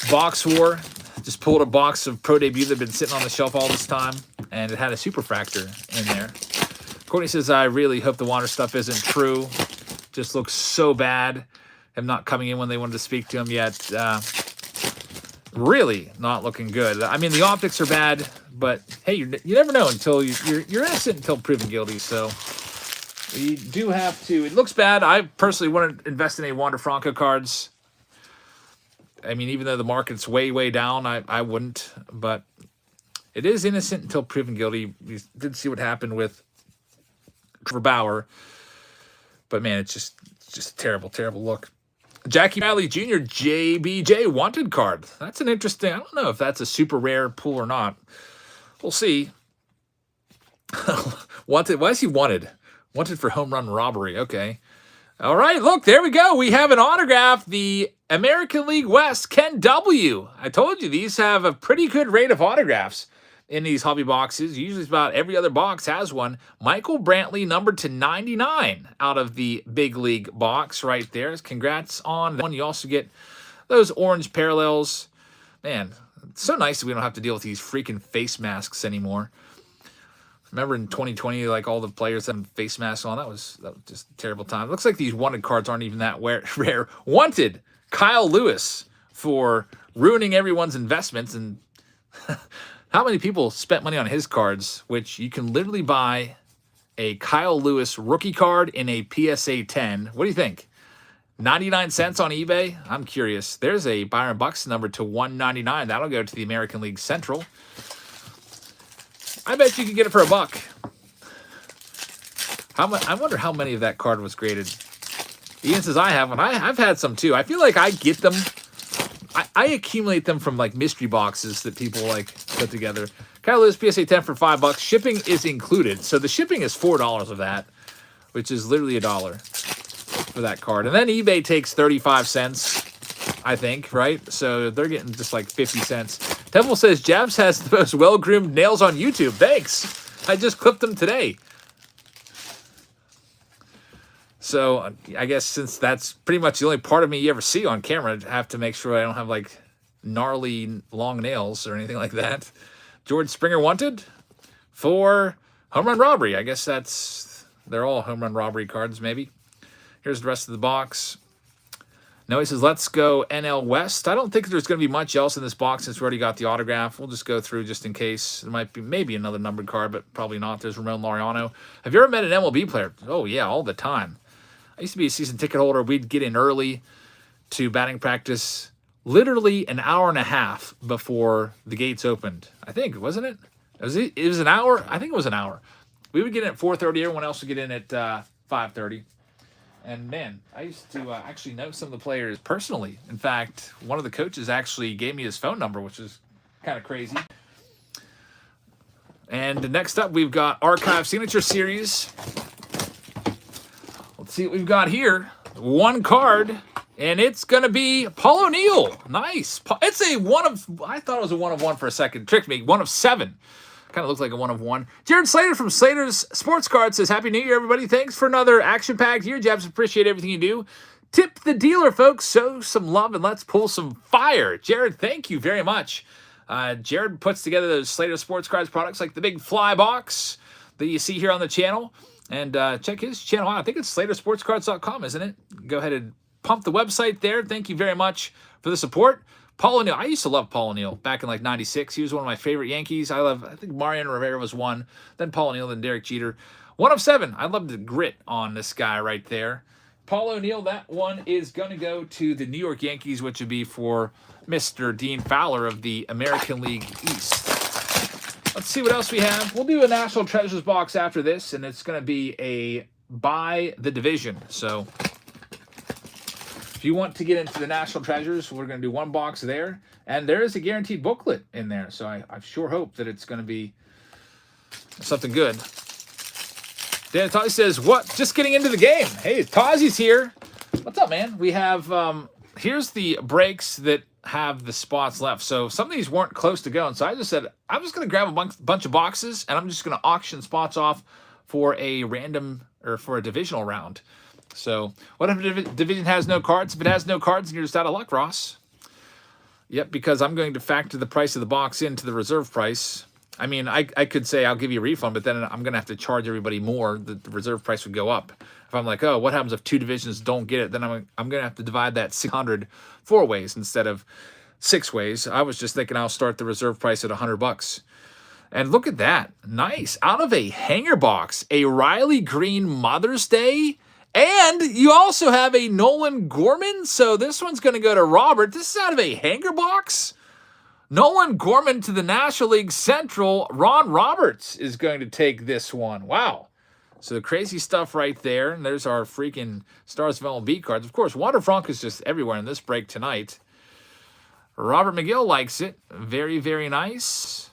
box war. Just pulled a box of Pro Debut that had been sitting on the shelf all this time, and it had a Superfractor in there. Courtney says, I really hope the water stuff isn't true. Just looks so bad. Him not coming in when they wanted to speak to him yet. Really not looking good. I mean, the optics are bad, but hey, you never know until you're innocent until proven guilty. So you do have to. It looks bad. I personally wouldn't invest in any Wander Franco cards. I mean, even though the market's way, way down, I wouldn't. But it is innocent until proven guilty. We did see what happened with Trevor Bauer. But man, it's just a terrible, terrible look. Jackie Riley Jr. JBJ wanted card. That's an interesting. I don't know if that's a super rare pull or not. We'll see. Wanted. Why is he wanted? Wanted for home run robbery. Okay. All right. Look, there we go. We have an autograph. The American League West, Ken W. I told you these have a pretty good rate of autographs in these hobby boxes. Usually about every other box has one. Michael Brantley numbered to 99 out of the Big League box right there. Congrats on that one. You also get those orange parallels. Man, it's so nice that we don't have to deal with these freaking face masks anymore. Remember in 2020, like all the players having face masks on? That was just a terrible time. Looks like these wanted cards aren't even that rare. Wanted Kyle Lewis for ruining everyone's investments. And how many people spent money on his cards, which you can literally buy a Kyle Lewis rookie card in a PSA 10. What do you think? 99 cents on eBay? I'm curious. There's a Byron Buxton number to 199. That'll go to the American League Central. I bet you could get it for $1. I wonder how many of that card was graded. Ian says, I have one. I've had some too. I feel like I get them. I accumulate them from like mystery boxes that people like put together. Kyle Lewis PSA 10 for $5. Shipping is included. So the shipping is $4 of that, which is literally $1 for that card. And then eBay takes 35 cents, I think, right? So they're getting just like 50 cents. Temple says, Jabs has the most well-groomed nails on YouTube. Thanks. I just clipped them today. So I guess since that's pretty much the only part of me you ever see on camera, I have to make sure I don't have like gnarly long nails or anything like that. George Springer wanted for home run robbery. I guess they're all home run robbery cards maybe. Here's the rest of the box. No, he says, let's go NL West. I don't think there's going to be much else in this box since we already got the autograph. We'll just go through just in case. There might be maybe another numbered card, but probably not. There's Ramon Laureano. Have you ever met an MLB player? Oh, yeah, all the time. I used to be a season ticket holder. We'd get in early to batting practice literally an hour and a half before the gates opened. I think, wasn't it? It was an hour? I think it was an hour. We would get in at 4:30. Everyone else would get in at 5:30. And, man, I used to actually know some of the players personally. In fact, one of the coaches actually gave me his phone number, which is kind of crazy. And next up, we've got Archive Signature Series. Let's see what we've got here. One card, and it's going to be Paul O'Neill. Nice. It's a one of, I thought it was a one of one for a second. Tricked me. 1 of 7. Kind of looks like a 1 of 1. Jared Slater from Slater's Sports Card says, Happy New Year, everybody. Thanks for another action-packed year. Jabs, appreciate everything you do. Tip the dealer, folks. Show some love, and let's pull some fire. Jared, thank you very much. Jared puts together those Slater Sports Cards products like the big fly box that you see here on the channel. And check his channel out. I think it's SlaterSportsCards.com, isn't it? Go ahead and pump the website there. Thank you very much for the support. Paul O'Neill. I used to love Paul O'Neill back in like 96. He was one of my favorite Yankees. I think Mariano Rivera was 1. Then Paul O'Neill, then Derek Jeter. 1 of 7. I love the grit on this guy right there. Paul O'Neill, that one is going to go to the New York Yankees, which would be for Mr. Dean Fowler of the American League East. Let's see what else we have. We'll do a National Treasures box after this, and it's going to be a by the division. So if you want to get into the National Treasures, we're going to do one box there. And there is a guaranteed booklet in there. So I sure hope that it's going to be something good. Dan Tozzy says, what? Just getting into the game. Hey, Tozzy's here. What's up, man? We have, here's the breaks that have the spots left. So some of these weren't close to going. So I just said, I'm just going to grab a bunch of boxes and I'm just going to auction spots off for a random or for a divisional round. So what if a division has no cards? If it has no cards, then you're just out of luck, Ross. Yep, because I'm going to factor the price of the box into the reserve price. I mean, I could say I'll give you a refund, but then I'm going to have to charge everybody more. The reserve price would go up. If I'm like, oh, what happens if 2 divisions don't get it? Then I'm going to have to divide that 600 4 ways instead of 6 ways. I was just thinking I'll start the reserve price at $100. And look at that. Nice. Out of a hanger box, a Riley Green Mother's Day. And you also have a Nolan Gorman. So this one's going to go to Robert. This is out of a hanger box. Nolan Gorman to the National League Central. Ron Roberts is going to take this one. Wow. So the crazy stuff right there. And there's our freaking Stars of MLB cards. Of course, Wander Franco is just everywhere in this break tonight. Robert McGill likes it. Very, very nice.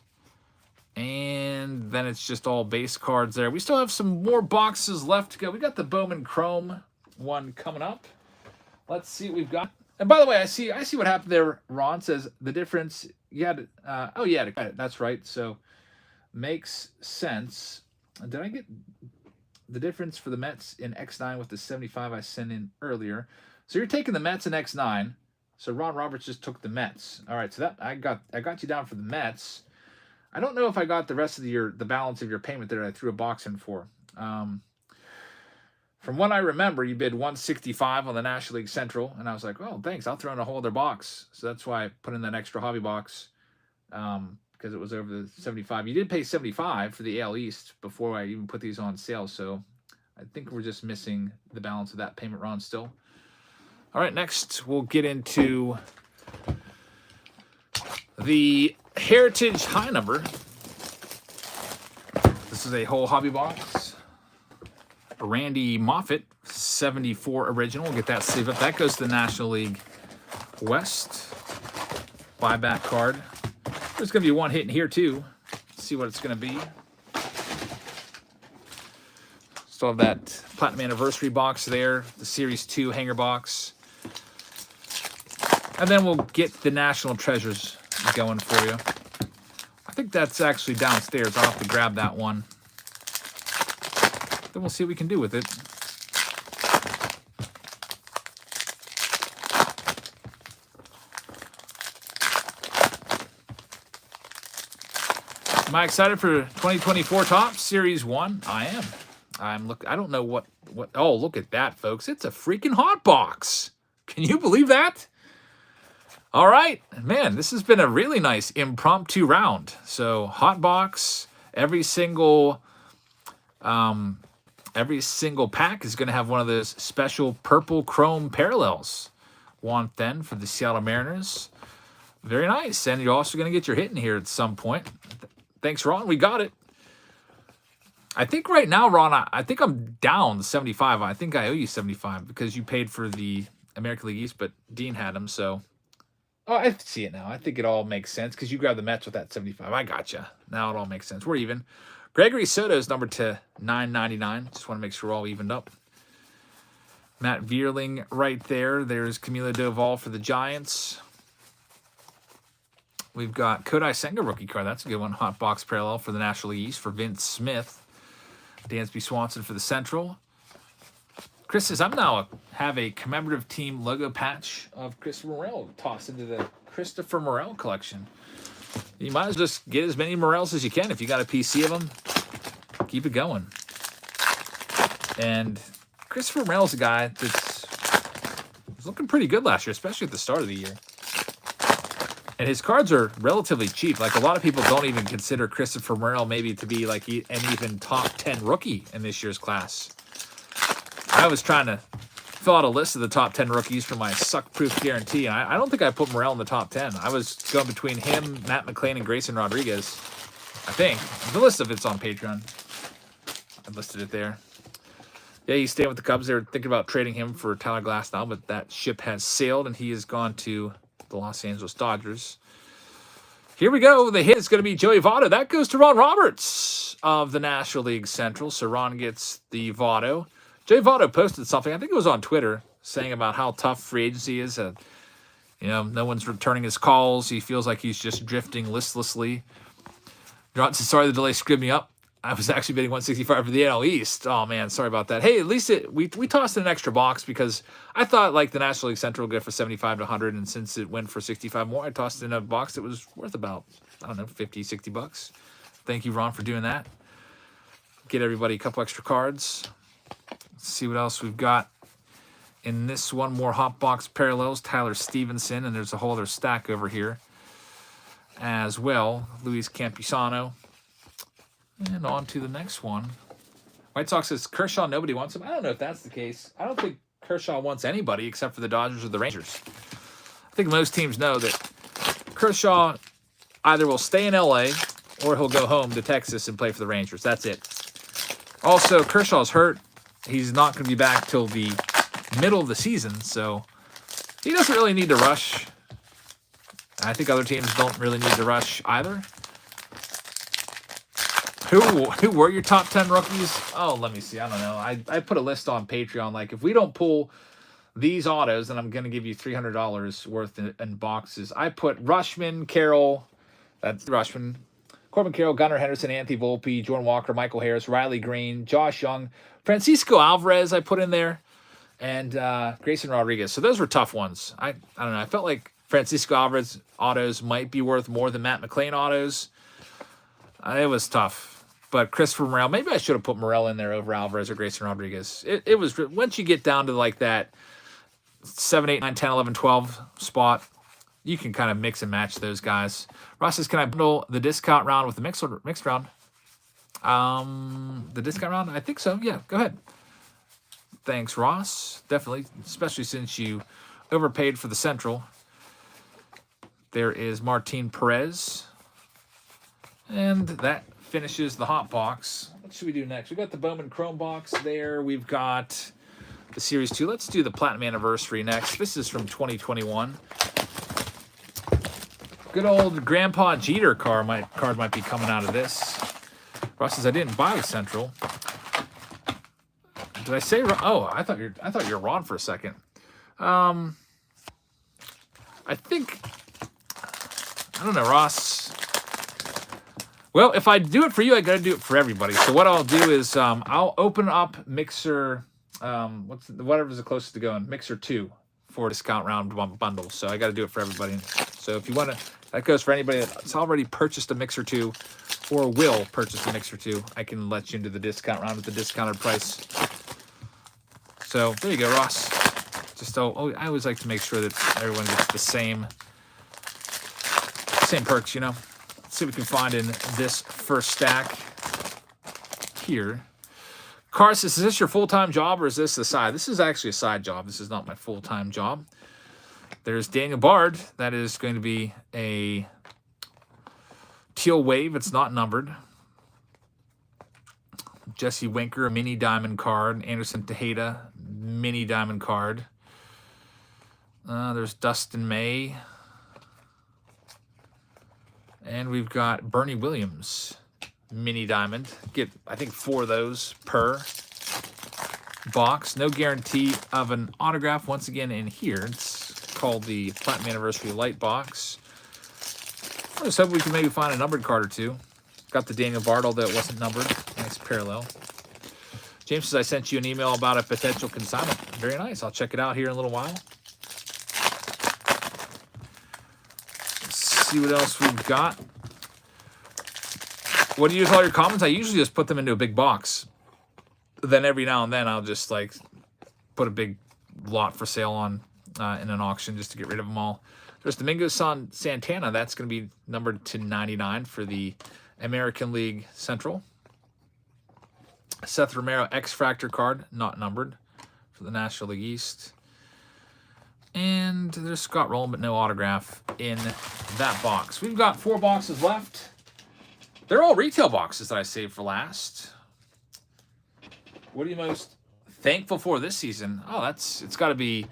And then it's just all base cards there. We still have some more boxes left to go. We got the Bowman Chrome one coming up. Let's see what we've got. And by the way, I see what happened there. Ron says the difference. You had oh yeah, that's right. So makes sense. Did I get the difference for the Mets in X9 with the 75 I sent in earlier? So you're taking the Mets in X9. So Ron Roberts just took the Mets. All right, so that I got you down for the Mets. I don't know if I got the rest of the balance of your payment that I threw a box in for. From what I remember, you bid $165 on the National League Central, and I was like, oh, thanks, I'll throw in a whole other box. So that's why I put in that extra hobby box, because it was over the 75. You did pay $75 for the AL East before I even put these on sale, so I think we're just missing the balance of that payment, Ron, still. All right, next we'll get into the Heritage High number. This is a whole hobby box. Randy Moffett, 74 original. We'll get that saved up. That goes to the National League West. Buyback card. There's going to be one hit in here, too. Let's see what it's going to be. Still have that Platinum Anniversary box there. The Series 2 hanger box. And then we'll get the National Treasures going for you. I think that's actually downstairs. I'll have to grab that one. Then we'll see what we can do with it. Am I excited for 2024 Topps Series 1? I am. I don't know what. Oh, look at that, folks. It's a freaking hot box. Can you believe that? All right, man, this has been a really nice impromptu round. So hot box, every single pack is going to have one of those special purple chrome parallels. Want then for the Seattle Mariners. Very nice. And you're also going to get your hit in here at some point. Thanks, Ron. We got it. I think right now, Ron, I think I'm down 75. I think I owe you 75 because you paid for the American League East, but Dean had them, so... Oh, I see it now. I think it all makes sense because you grabbed the Mets with that 75. I gotcha. Now it all makes sense. We're even. Gregory Soto's number to 999. Just want to make sure we're all evened up. Matt Vierling right there. There's Camilo Doval for the Giants. We've got Kodai Senga rookie card. That's a good one. Hot box parallel for the National League East for Vince Smith. Dansby Swanson for the Central. Chris says, I'm now have a commemorative team logo patch of Christopher Morel tossed into the Christopher Morel collection. You might as well just get as many Morels as you can. If you got a PC of them, keep it going. And Christopher Morel's a guy that's was looking pretty good last year, especially at the start of the year. And his cards are relatively cheap. Like, a lot of people don't even consider Christopher Morel maybe to be like an even top 10 rookie in this year's class. I was trying to fill out a list of the top 10 rookies for my suck-proof guarantee. And I don't think I put Morel in the top 10. I was going between him, Matt McClain, and Grayson Rodriguez. I think. The list of it's on Patreon. I listed it there. Yeah, he's staying with the Cubs. They were thinking about trading him for Tyler Glass now, but that ship has sailed, and he has gone to the Los Angeles Dodgers. Here we go. The hit is going to be Joey Votto. That goes to Ron Roberts of the National League Central. So Ron gets the Votto. Joey Votto posted something, I think it was on Twitter, saying about how tough free agency is. No one's returning his calls. He feels like he's just drifting listlessly. Johnson, sorry the delay screwed me up. I was actually bidding 165 for the NL East. Oh, man, sorry about that. Hey, at least we tossed in an extra box because I thought, like, the National League Central would go for 75 to 100, and since it went for 65 more, I tossed in a box that was worth about, I don't know, 50, 60 bucks. Thank you, Ron, for doing that. Get everybody a couple extra cards. Let's see what else we've got in this one. More hot box parallels. Tyler Stevenson, and there's a whole other stack over here as well. Luis Campusano. And on to the next one. White Sox says Kershaw, nobody wants him. I don't know if that's the case. I don't think Kershaw wants anybody except for the Dodgers or the Rangers. I think most teams know that Kershaw either will stay in LA or he'll go home to Texas and play for the Rangers. That's it. Also, Kershaw's hurt. He's not going to be back till the middle of the season, so he doesn't really need to rush. I think other teams don't really need to rush either. Who were your top 10 rookies? Oh, let me see. I don't know. I put a list on Patreon. Like, if we don't pull these autos, then I'm going to give you $300 worth in boxes. I put Rushman, Carroll, that's Rushman, Corbin Carroll, Gunnar Henderson, Anthony Volpe, Jordan Walker, Michael Harris, Riley Green, Josh Young, Francisco Alvarez I put in there, and Grayson Rodriguez. So those were tough ones. I don't know. I felt like Francisco Alvarez autos might be worth more than Matt McLain autos. It was tough. But Christopher Morel, maybe I should have put Morel in there over Alvarez or Grayson Rodriguez. It was, once you get down to like that 7, 8, 9, 10, 11, 12 spot, you can kind of mix and match those guys. Ross says, can I bundle the discount round with the mixed round? The discount round? I think so. Yeah, go ahead. Thanks, Ross. Definitely, especially since you overpaid for the Central. There is Martin Perez. And that finishes the hot box. What should we do next? We got the Bowman Chrome box there. We've got the Series 2. Let's do the Platinum Anniversary next. This is from 2021. Good old Grandpa Jeter card might be coming out of this. Ross says I didn't buy the Central. Did I say? Oh, I thought you were Ron for a second. I think, I don't know, Ross. Well, if I do it for you, I got to do it for everybody. So what I'll do is I'll open up Mixer, whatever's the closest to going, Mixer 2 for discount round bundle. So I got to do it for everybody. So if you want to, that goes for anybody that's already purchased a Mixer 2 or will purchase a Mixer 2. I can let you into the discount round at the discounted price. So there you go, Ross. Just I always like to make sure that everyone gets the same perks, you know. Let's see what we can find in this first stack here. Carson, is this your full-time job or is this the side? This is actually a side job. This is not my full-time job. There's Daniel Bard. That is going to be a teal wave. It's not numbered. Jesse Winker, a mini diamond card. Anderson Tejeda, mini diamond card. There's Dustin May. And we've got Bernie Williams, mini diamond. Get, I think, 4 of those per box. No guarantee of an autograph once again in here. It's called the Platinum Anniversary Light Box. I just hope we can maybe find a numbered card or two. Got the Daniel Bard, although it wasn't numbered. Nice parallel. James says, I sent you an email about a potential consignment. Very nice. I'll check it out here in a little while. See what else we've got. What do you use all your comments? I usually just put them into a big box. Then every now and then I'll just like put a big lot for sale on in an auction just to get rid of them all. There's Domingo Santana. That's going to be numbered to 99 for the American League Central. Seth Romero X-Fractor card, not numbered, for the National League East. And there's Scott Rowland, but no autograph in that box. We've got 4 boxes left. They're all retail boxes that I saved for last. What are you most thankful for this season, it's got to be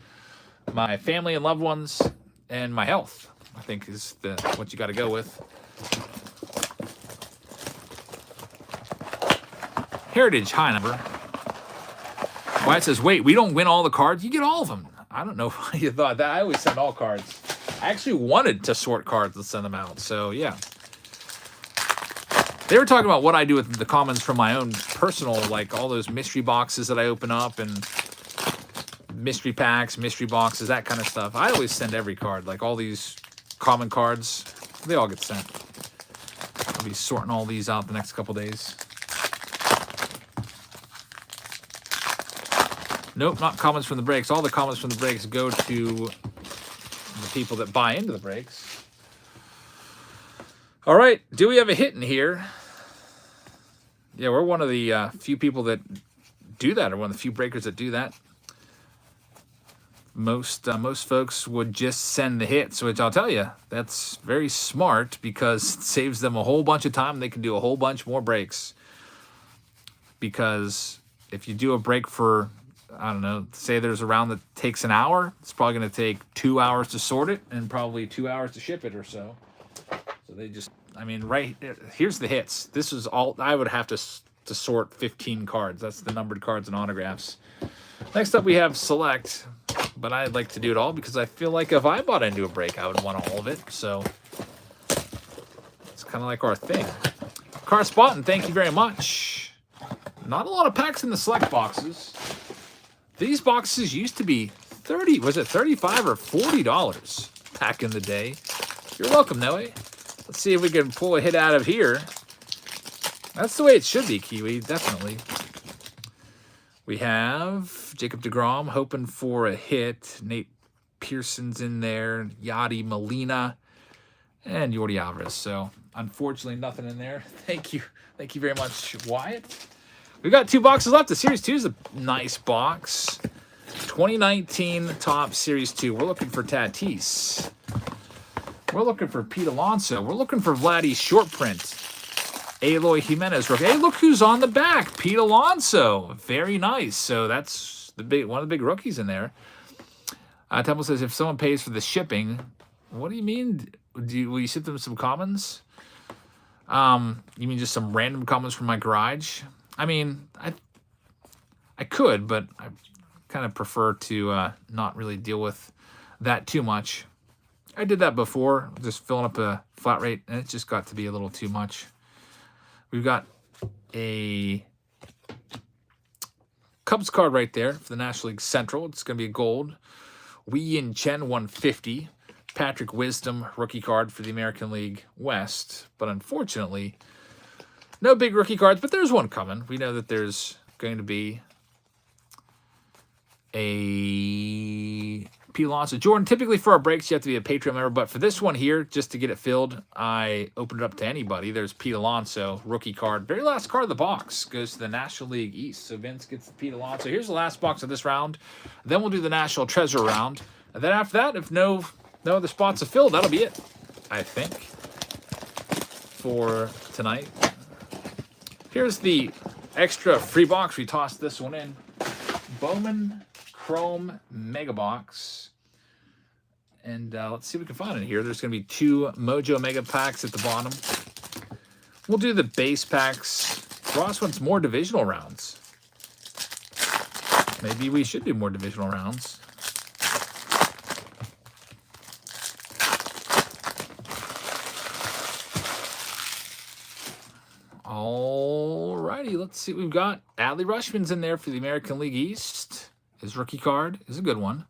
my family and loved ones and my health, I think, is what you got to go with. Heritage, high number. Wyatt says, wait, we don't win all the cards? You get all of them. I don't know why you thought that. I always send all cards. I actually wanted to sort cards and send them out. So, yeah. They were talking about what I do with the commons from my own personal, like all those mystery boxes that I open up and mystery packs, mystery boxes, that kind of stuff. I always send every card, like all these common cards. They all get sent. I'll be sorting all these out the next couple days. Nope, not commons from the breaks. All the commons from the breaks go to the people that buy into the breaks. All right, do we have a hit in here? Yeah, we're one of the few people that do that, or one of the few breakers that do that. Most folks would just send the hits, which I'll tell you, that's very smart because it saves them a whole bunch of time. They can do a whole bunch more breaks. Because if you do a break for, I don't know, say there's a round that takes an hour, it's probably going to take 2 hours to sort it and probably 2 hours to ship it or so. So they just, I mean, right, here's the hits. This is all, I would have to sort 15 cards. That's the numbered cards and autographs. Next up we have Select, but I'd like to do it all because I feel like if I bought into a break, I would want all of it. So it's kind of like our thing. Car Spotting, thank you very much. Not a lot of packs in the Select boxes. These boxes used to be $35 or $40 back in the day. You're welcome, Noe. Let's see if we can pull a hit out of here. That's the way it should be, Kiwi, definitely. We have Jacob deGrom hoping for a hit. Nate Pearson's in there. Yadi Molina. And Yordi Alvarez. So, unfortunately, nothing in there. Thank you. Thank you very much, Wyatt. We've got 2 boxes left. The Series 2 is a nice box. 2019 Top Series 2. We're looking for Tatis. We're looking for Pete Alonso. We're looking for Vladdy short print. Eloy Jimenez rookie. Hey, look who's on the back. Pete Alonso. Very nice. So that's one of the big rookies in there. Temple says, if someone pays for the shipping, what do you mean? Will you ship them some commons? You mean just some random commons from my garage? I mean, I could, but I kind of prefer to not really deal with that too much. I did that before, just filling up a flat rate, and it just got to be a little too much. We've got a Cubs card right there for the National League Central. It's going to be a gold. Wei Yin Chen 150. Patrick Wisdom rookie card for the American League West. But unfortunately, no big rookie cards, but there's one coming. We know that there's going to be a Pete Alonso. Jordan, typically for our breaks, you have to be a Patreon member, but for this one here, just to get it filled, I opened it up to anybody. There's Pete Alonso, rookie card. Very last card of the box goes to the National League East. So Vince gets the Pete Alonso. Here's the last box of this round. Then we'll do the National Treasure round. And then after that, if no other spots are filled, that'll be it, I think, for tonight. Here's the extra free box. We tossed this one in. Bowman Chrome Mega Box. And let's see what we can find in here. There's going to be 2 Mojo Mega Packs at the bottom. We'll do the base packs. Ross wants more divisional rounds. Maybe we should do more divisional rounds. Alrighty, let's see what we've got. Adley Rutschman's in there for the American League East. His rookie card is a good one.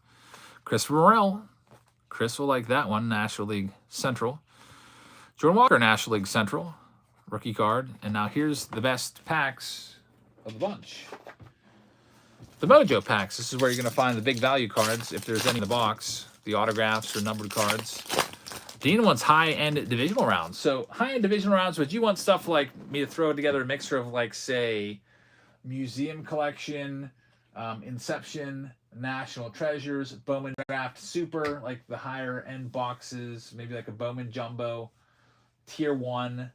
Christopher Morel. Chris will like that one. National League Central. Jordan Walker, National League Central. Rookie card. And now here's the best packs of the bunch. The Mojo packs. This is where you're going to find the big value cards, if there's any in the box. The autographs or numbered cards. Dean wants high-end divisional rounds. So high-end divisional rounds, would you want stuff like me to throw together a mixture of, like, say, Museum Collection, Inception, National Treasures, Bowman Draft Super, like the higher-end boxes, maybe like a Bowman Jumbo, Tier 1,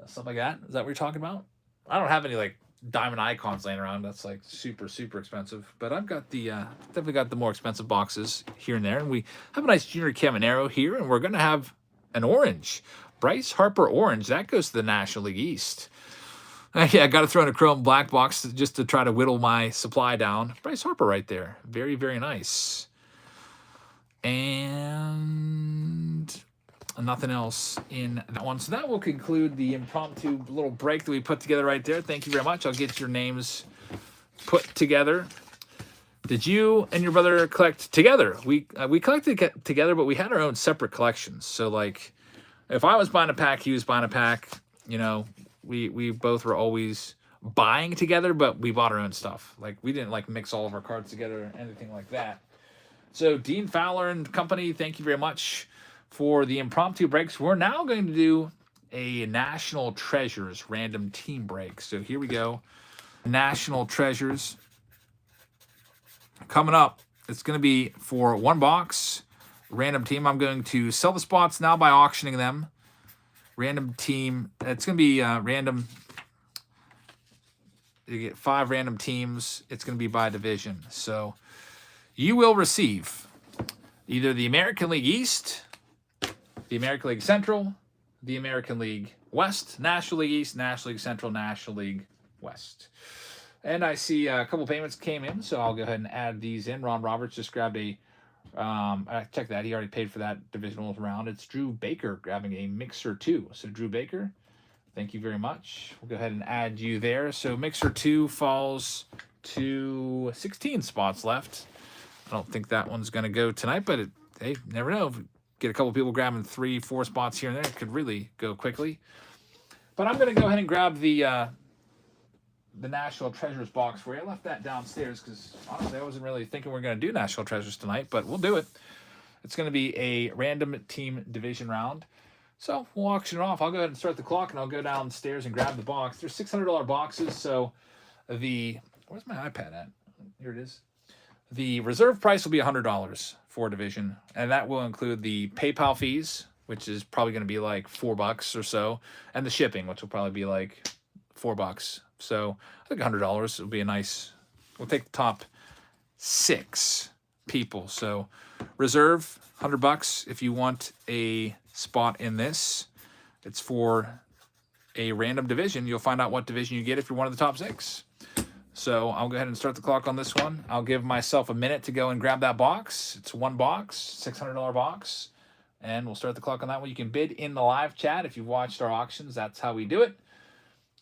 stuff like that? Is that what you're talking about? I don't have any, like, diamond icons laying around. That's like super, super expensive. But I've got the definitely got the more expensive boxes here and there. And we have a nice Junior Caminero here, and we're gonna have an orange. Bryce Harper orange. That goes to the National League East. Yeah, I got to throw in a chrome black box just to try to whittle my supply down. Bryce Harper right there. Very, very nice. And nothing else in that one. So that will conclude the impromptu little break that we put together right there. Thank you very much. I'll get your names put together. Did you and your brother collect together? We collected together, but we had our own separate collections. So, like, if I was buying a pack, he was buying a pack. You know, we both were always buying together, but we bought our own stuff. Like, we didn't, like, mix all of our cards together or anything like that. So, Dean Fowler and company, thank you very much for the impromptu breaks. We're now going to do a National Treasures random team break. So, here we go. National Treasures. Coming up, it's going to be for one box, random team. I'm going to sell the spots now by auctioning them. Random team. It's going to be random. You get 5 random teams. It's going to be by division. So you will receive either the American League East, the American League Central, the American League West, National League East, National League Central, National League West. And I see a couple payments came in, so I'll go ahead and add these in. Ron Roberts just grabbed a check that. He already paid for that divisional round. It's Drew Baker grabbing a Mixer 2. So Drew Baker, thank you very much. We'll go ahead and add you there. So Mixer 2 falls to 16 spots left. I don't think that one's going to go tonight, but hey, never know. If we get a couple people grabbing 3, 4 spots here and there, it could really go quickly. But I'm going to go ahead and grab the National Treasures box for you. I left that downstairs because honestly I wasn't really thinking we're going to do National Treasures tonight, but we'll do it. It's going to be a random team division round. So we'll auction it off. I'll go ahead and start the clock and I'll go downstairs and grab the box. There's $600 boxes, so where's my iPad at? Here it is. The reserve price will be $100 for division, and that will include the PayPal fees, which is probably going to be like $4 or so, and the shipping, which will probably be like $4. So I think $100 will be a nice. We'll take the top 6 people. So reserve $100 if you want a spot in this. It's for a random division. You'll find out what division you get if you're one of the top 6. So I'll go ahead and start the clock on this one. I'll give myself a minute to go and grab that box. It's one box, $600 box, and we'll start the clock on that one. You can bid in the live chat if you've watched our auctions. That's how we do it.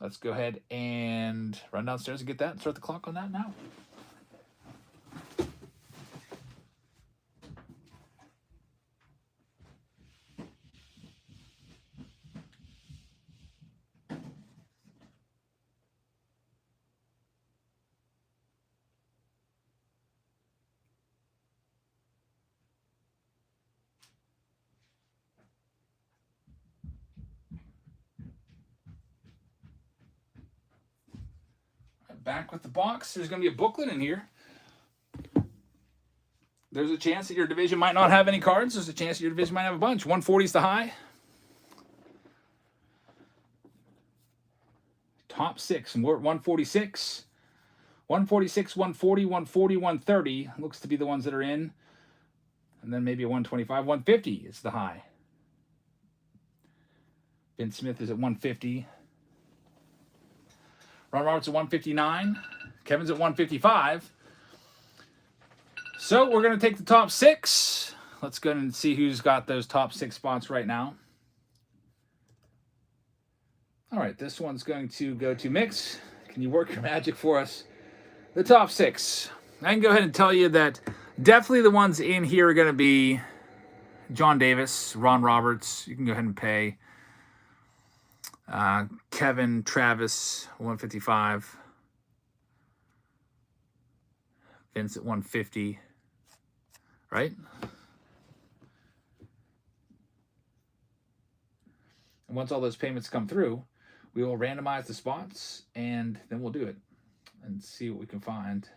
Let's go ahead and run downstairs and get that and start the clock on that now. Back with the box. There's going to be a booklet in here. There's a chance that your division might not have any cards. There's a chance that your division might have a bunch. 140 is the high. Top 6. And we're at 146. 146, 140, 140, 130 looks to be the ones that are in. And then maybe a 125. 150 is the high. Ben Smith is at 150. Ron Roberts at 159. Kevin's at 155. So we're going to take the top 6. Let's go and see who's got those top 6 spots right now. All right, this one's going to go to Mix. Can you work your magic for us? The top 6. I can go ahead and tell you that definitely the ones in here are going to be John Davis, Ron Roberts. You can go ahead and pay. Kevin, Travis, 155. Vince at 150. Right? And once all those payments come through, we will randomize the spots and then we'll do it and see what we can find.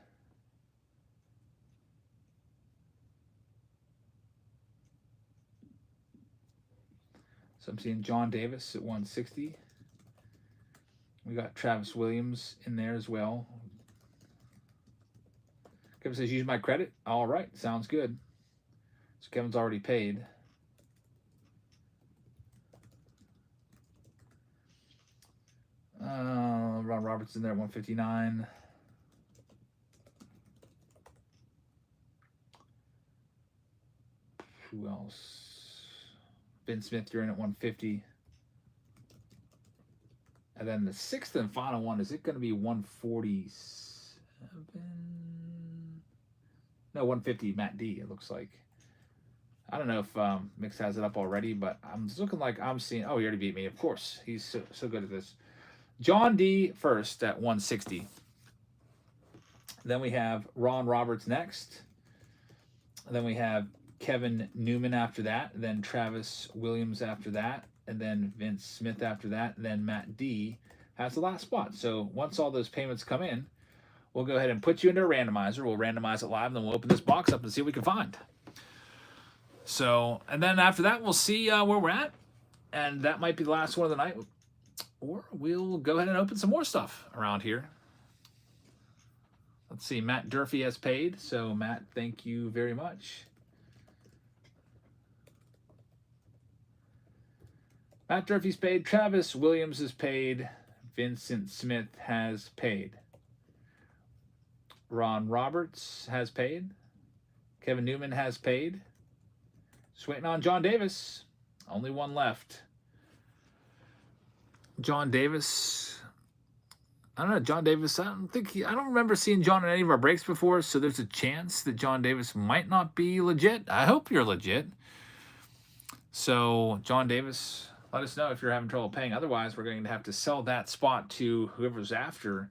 So I'm seeing John Davis at 160. We got Travis Williams in there as well. Kevin says, use my credit. All right, sounds good. So Kevin's already paid. Ron Roberts in there at 159. Who else? Ben Smith, you're in at 150. And then the sixth and final one, is it going to be 147? No, 150, Matt D, it looks like. I don't know if Mix has it up already, but I'm just looking like I'm seeing... Oh, he already beat me, of course. He's so good at this. John D first at 160. Then we have Ron Roberts next. Then we have Kevin Newman after that. Then Travis Williams after that. And then Vince Smith after that. And then Matt D has the last spot. So once all those payments come in, we'll go ahead and put you into a randomizer. We'll randomize it live, and then we'll open this box up and see what we can find. So, and then after that, we'll see where we're at. And that might be the last one of the night. Or we'll go ahead and open some more stuff around here. Let's see. Matt Durfee has paid. So, Matt, thank you very much. Matt Durfee's paid. Travis Williams is paid. Vincent Smith has paid. Ron Roberts has paid. Kevin Newman has paid. Just waiting on John Davis. Only one left. John Davis. I don't know, John Davis. I don't remember seeing John in any of our breaks before, so there's a chance that John Davis might not be legit. I hope you're legit. So, John Davis, let us know if you're having trouble paying. Otherwise, we're going to have to sell that spot to whoever's after,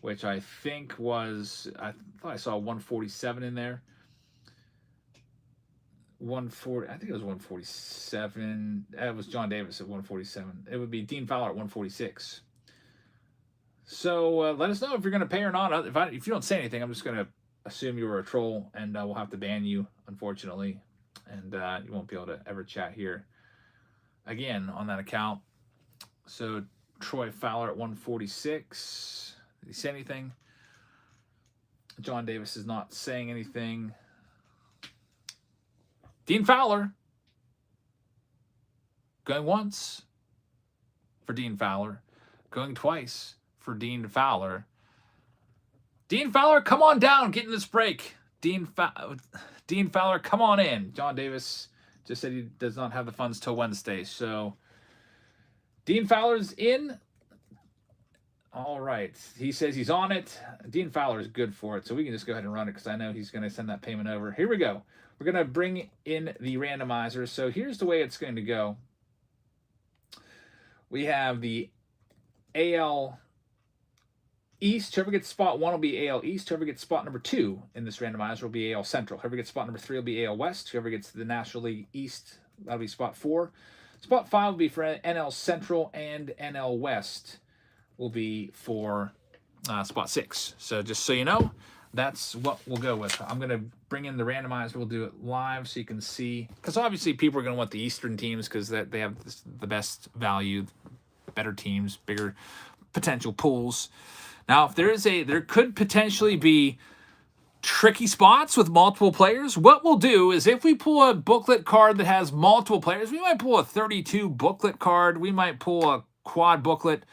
which I think was, I thought I saw 147 in there. 140, I think it was 147. It was John Davis at 147. It would be Dean Fowler at 146. So let us know if you're going to pay or not. If you don't say anything, I'm just going to assume you were a troll, and we'll have to ban you, unfortunately. And you won't be able to ever chat here again on that account. So Troy Fowler at 146. Did he say anything? John Davis is not saying anything. Dean Fowler. Going once for Dean Fowler. Going twice for Dean Fowler. Dean Fowler, come on down. Get in this break. Dean Fowler, come on in. John Davis just said he does not have the funds till Wednesday. So Dean Fowler's in. All right. He says he's on it. Dean Fowler is good for it, so we can just go ahead and run it because I know he's going to send that payment over. Here we go. We're going to bring in the randomizer. So here's the way it's going to go. We have the AL East. Whoever gets spot 1 will be AL East. Whoever gets spot number 2 in this randomizer will be AL Central. Whoever gets spot number 3 will be AL West. Whoever gets the National League East, that'll be spot 4. Spot 5 will be for NL Central, and NL West will be for spot 6. So just so you know, that's what we'll go with. I'm going to bring in the randomizer. We'll do it live so you can see. Because obviously people are going to want the Eastern teams because they have the best value, better teams, bigger potential pools. Now, if there could potentially be tricky spots with multiple players. What we'll do is if we pull a booklet card that has multiple players, we might pull a 32 booklet card. We might pull a quad booklet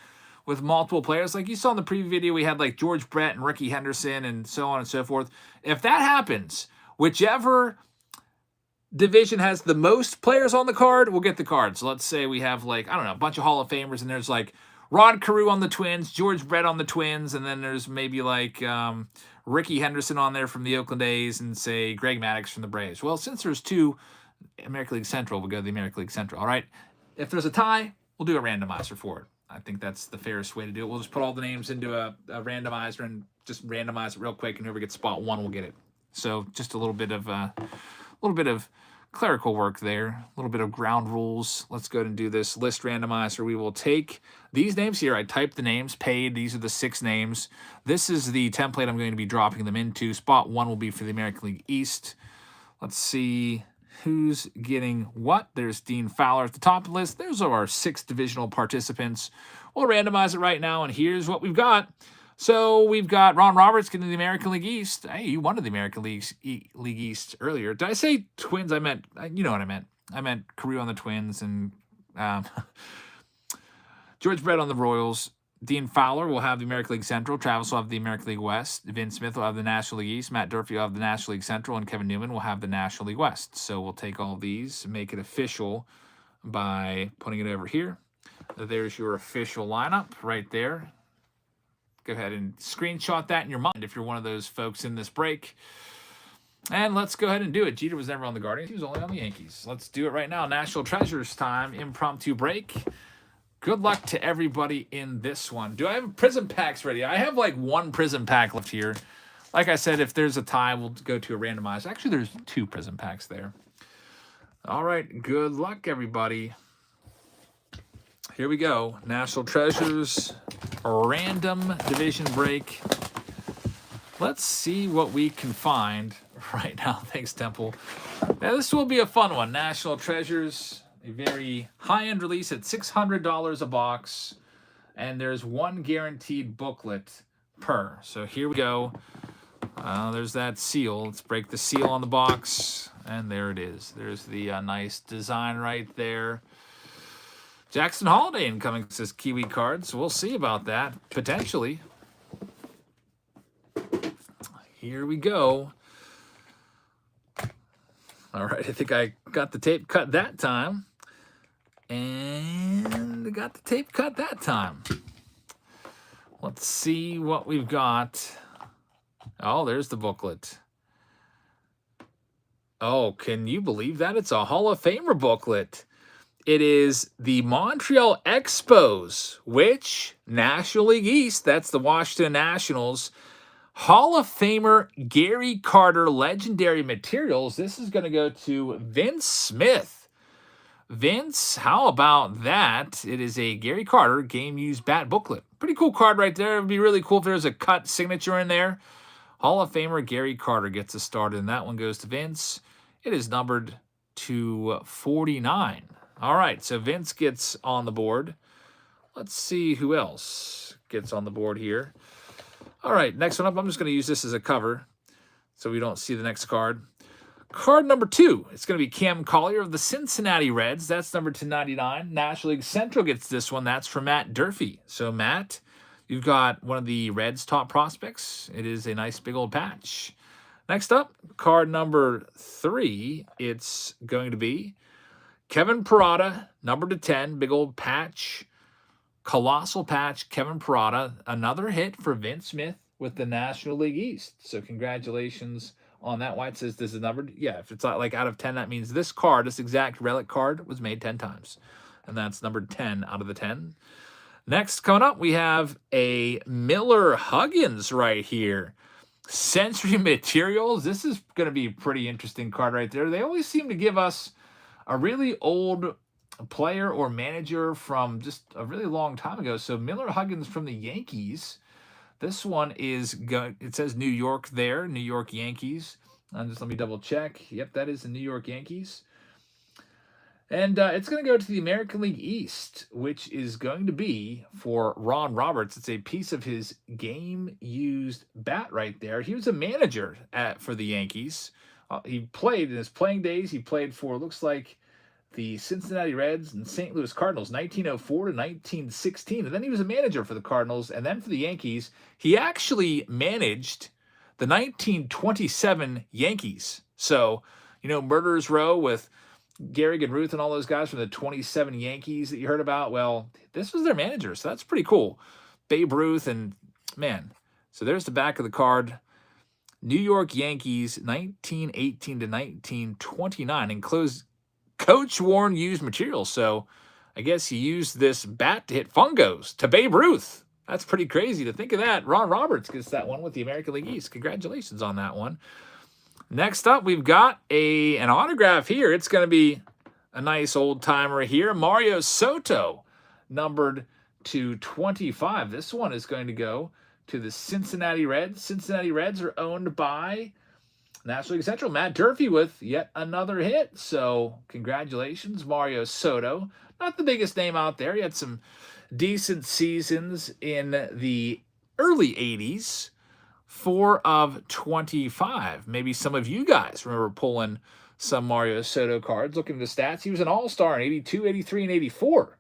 with multiple players. Like you saw in the preview video, we had like George Brett and Ricky Henderson and so on and so forth. If that happens, whichever division has the most players on the card will get the card. So let's say we have like, I don't know, a bunch of Hall of Famers, and there's like Rod Carew on the Twins, George Brett on the Twins, and then there's maybe like Ricky Henderson on there from the Oakland A's and say Greg Maddux from the Braves. Well, since there's 2 American League Central, we'll go to the American League Central. All right. If there's a tie, we'll do a randomizer for it. I think that's the fairest way to do it. We'll just put all the names into a randomizer and just randomize it real quick, and whoever gets spot 1 will get it. So just a little bit of clerical work there, a little bit of ground rules. Let's go ahead and do this list randomizer. We will take these names here. I typed the names, paid. These are the 6 names. This is the template I'm going to be dropping them into. Spot 1 will be for the American League East. Let's see. who's getting what. There's Dean Fowler at the top of the list. There's our 6 divisional participants. We'll randomize it right now, and here's what we've got. So we've got Ron Roberts getting the American League East. Hey, you wanted the American League East earlier. Did I say Twins? I meant, you know what I meant. I meant Carew on the Twins and George Brett on the Royals. Dean Fowler will have the American League Central. Travis will have the American League West. Vince Smith will have the National League East. Matt Durfee will have the National League Central. And Kevin Newman will have the National League West. So we'll take all of these, make it official by putting it over here. There's your official lineup right there. Go ahead and screenshot that in your mind if you're one of those folks in this break. And let's go ahead and do it. Jeter was never on the Guardians. He was only on the Yankees. Let's do it right now. National Treasures time, impromptu break. Good luck to everybody in this one. Do I have prism packs ready? I have like 1 prism pack left here. Like I said, if there's a tie, we'll go to a randomized. Actually, there's 2 prism packs there. All right. Good luck, everybody. Here we go. National Treasures, random division break. Let's see what we can find right now. Thanks, Temple. Now, this will be a fun one. National Treasures, a very high-end release at $600 a box. And there's 1 guaranteed booklet per. So here we go. There's that seal. Let's break the seal on the box. And there it is. There's the nice design right there. Jackson Holiday incoming, says Kiwi Cards. We'll see about that, potentially. Here we go. All right, I think I got the tape cut that time. And got the tape cut that time. Let's see what we've got. Oh, there's the booklet. Oh, can you believe that? It's a Hall of Famer booklet. It is the Montreal Expos, which National League East, that's the Washington Nationals. Hall of Famer Gary Carter Legendary Materials. This is going to go to Vince Smith. Vince, how about that? It is a Gary Carter game used bat booklet. Pretty cool card right there. It would be really cool if there's a cut signature in there. Hall of Famer Gary Carter gets us started, and that one goes to Vince. It is numbered to 49. All right, so Vince gets on the board. Let's see who else gets on the board here. All right, next one up, I'm just going to use this as a cover so we don't see the next card. Card number 2, it's going to be Cam Collier of the Cincinnati Reds. That's number 299. National League Central gets this one. That's for Matt Durfee. So, Matt, you've got one of the Reds' top prospects. It is a nice big old patch. Next up, card number 3, it's going to be Kevin Parada, number 10, big old patch, colossal patch, Kevin Parada, another hit for Vince Smith with the National League East. So congratulations on that. Why it says this is numbered? Yeah, if it's not like out of 10, that means this card, this exact relic card, was made 10 times. And that's numbered 10 out of the 10. Next, coming up, we have a Miller Huggins right here. Century Materials. This is going to be a pretty interesting card right there. They always seem to give us a really old player or manager from just a really long time ago. So Miller Huggins from the Yankees. This one is going, it says New York there, New York Yankees. Just let me double check. Yep, that is the New York Yankees. And it's going to go to the American League East, which is going to be for Ron Roberts. It's a piece of his game-used bat right there. He was a manager for the Yankees. He played in his playing days. He played for, looks like, the Cincinnati Reds and St. Louis Cardinals, 1904 to 1916. And then he was a manager for the Cardinals and then for the Yankees. He actually managed the 1927 Yankees. So, you know, Murderers Row with Gehrig and Ruth and all those guys from the 27 Yankees that you heard about. Well, this was their manager, so that's pretty cool. Babe Ruth and, man. So there's the back of the card. New York Yankees, 1918 to 1929, enclosed Coach Warren used materials. So I guess he used this bat to hit fungos to Babe Ruth. That's pretty crazy to think of that. Ron Roberts gets that one with the American League East. Congratulations on that one. Next up, we've got an autograph here. It's going to be a nice old-timer here. Mario Soto, numbered to 25. This one is going to go to the Cincinnati Reds. Cincinnati Reds are owned by National League Central, Matt Durfee with yet another hit. So congratulations, Mario Soto. Not the biggest name out there. He had some decent seasons in the early 80s. 4 of 25. Maybe some of you guys remember pulling some Mario Soto cards. Looking at the stats, he was an all-star in 82, 83, and 84.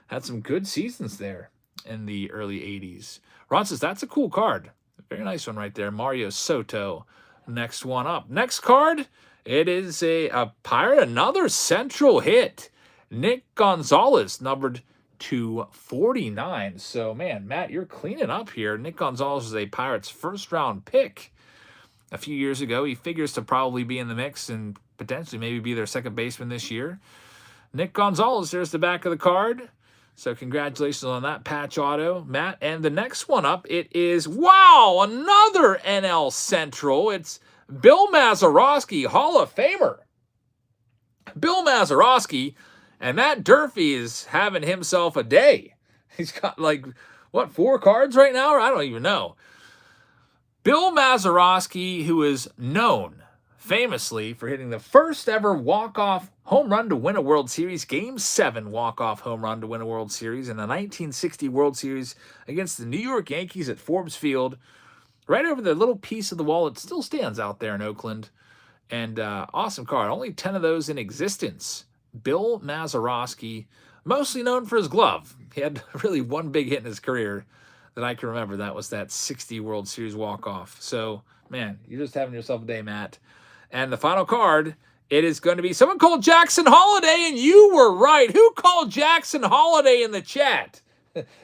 Had some good seasons there in the early 80s. Ron says, that's a cool card. Very nice one right there. Mario Soto. Next one up. Next card, it is a Pirate, another Central hit. Nick Gonzalez, numbered to 49. So, man, Matt, you're cleaning up here. Nick Gonzalez is a Pirates first-round pick a few years ago. He figures to probably be in the mix and potentially maybe be their second baseman this year. Nick Gonzalez, there's the back of the card. So congratulations on that patch auto, Matt. And the next one up, it is, wow, another NL Central. It's Bill Mazeroski, Hall of Famer. Bill Mazeroski, and Matt Durfee is having himself a day. He's got like, what, 4 cards right now? Or I don't even know. Bill Mazeroski, who is known famously for hitting the first ever walk-off home run to win a World Series, Game 7 walk-off home run to win a World Series in the 1960 World Series against the New York Yankees at Forbes Field, right over the little piece of the wall that still stands out there in Oakland. And awesome card. Only 10 of those in existence. Bill Mazeroski, mostly known for his glove. He had really one big hit in his career that I can remember. That was that 60 World Series walk-off. So, man, you're just having yourself a day, Matt. And the final card, it is going to be someone called Jackson Holiday, and you were right. Who called Jackson Holiday in the chat?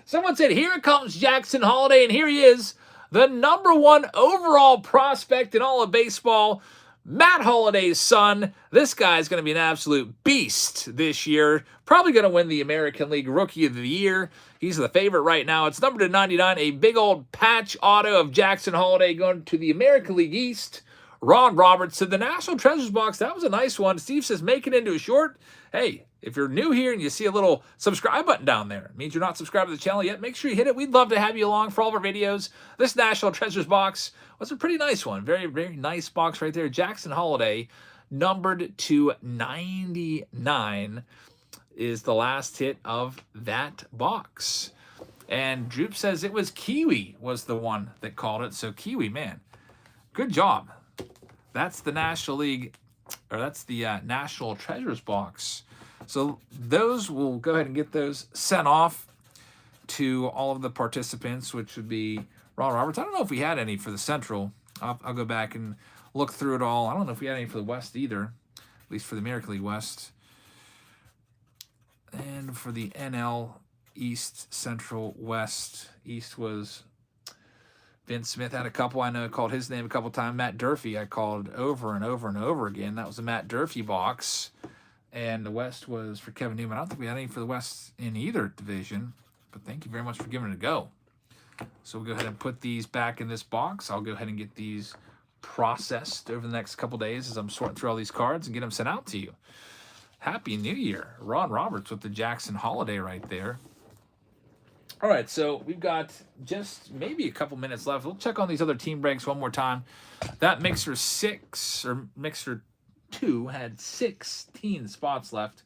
Someone said, here comes Jackson Holiday, and here he is, the #1 overall prospect in all of baseball, Matt Holiday's son. This guy's going to be an absolute beast this year. Probably going to win the American League Rookie of the Year. He's the favorite right now. It's numbered to 99, a big old patch auto of Jackson Holiday going to the American League East. Ron Roberts to the National Treasures box. That was a nice one. Steve says, make it into a short. Hey, if you're new here and you see a little subscribe button down there, it means you're not subscribed to the channel yet. Make sure you hit it. We'd love to have you along for all of our videos. This National Treasures box was a pretty nice one. Very, very nice box right there. Jackson Holiday, numbered to 99, is the last hit of that box. And Droop says it was Kiwi was the one that called it. So Kiwi, man, good job. That's the National League, or that's the National Treasures box. So those, we'll go ahead and get those sent off to all of the participants, which would be Ron Roberts. I don't know if we had any for the Central. I'll go back and look through it all. I don't know if we had any for the West either, at least for the American League West. And for the NL East, Central, West. East was Vince Smith, had a couple. I know I called his name a couple times. Matt Durfee, I called over and over and over again. That was a Matt Durfee box. And the West was for Kevin Newman. I don't think we had any for the West in either division. But thank you very much for giving it a go. So we'll go ahead and put these back in this box. I'll go ahead and get these processed over the next couple days as I'm sorting through all these cards and get them sent out to you. Happy New Year. Ron Roberts with the Jackson Holiday right there. All right, so we've got just maybe a couple minutes left. We'll check on these other team breaks one more time. That Mixer 6, or Mixer 2, had 16 spots left.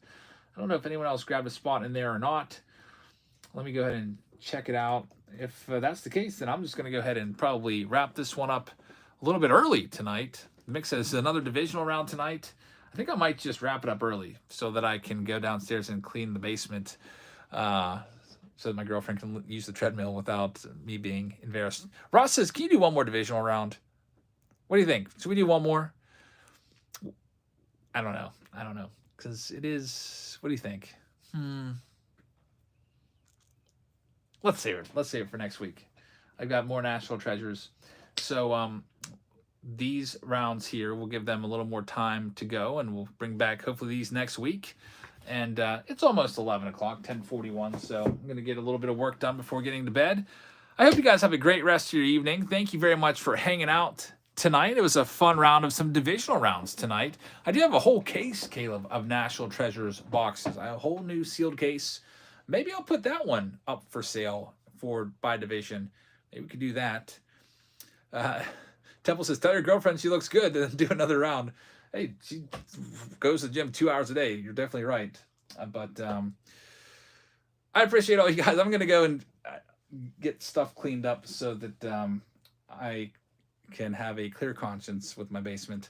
I don't know if anyone else grabbed a spot in there or not. Let me go ahead and check it out. If that's the case, then I'm just going to go ahead and probably wrap this one up a little bit early tonight. Mix has another divisional round tonight. I think I might just wrap it up early so that I can go downstairs and clean the basement so that my girlfriend can use the treadmill without me being embarrassed. Ross says, can you do one more divisional round? What do you think? Should we do one more? I don't know. Because it is, what do you think? Let's save it. Let's save it for next week. I've got more National Treasures. So these rounds here, we'll give them a little more time to go, and we'll bring back hopefully these next week. And it's almost 11 o'clock, 10:41, so I'm going to get a little bit of work done before getting to bed. I hope you guys have a great rest of your evening. Thank you very much for hanging out tonight. It was a fun round of some divisional rounds tonight. I do have a whole case, Caleb, of National Treasures boxes. I have a whole new sealed case. Maybe I'll put that one up for sale by division. Maybe we could do that. Temple says, tell your girlfriend she looks good and then do another round. Hey, she goes to the gym 2 hours a day. You're definitely right. But I appreciate all you guys. I'm going to go and get stuff cleaned up so that I can have a clear conscience with my basement.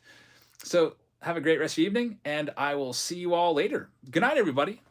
So have a great rest of your evening, and I will see you all later. Good night, everybody.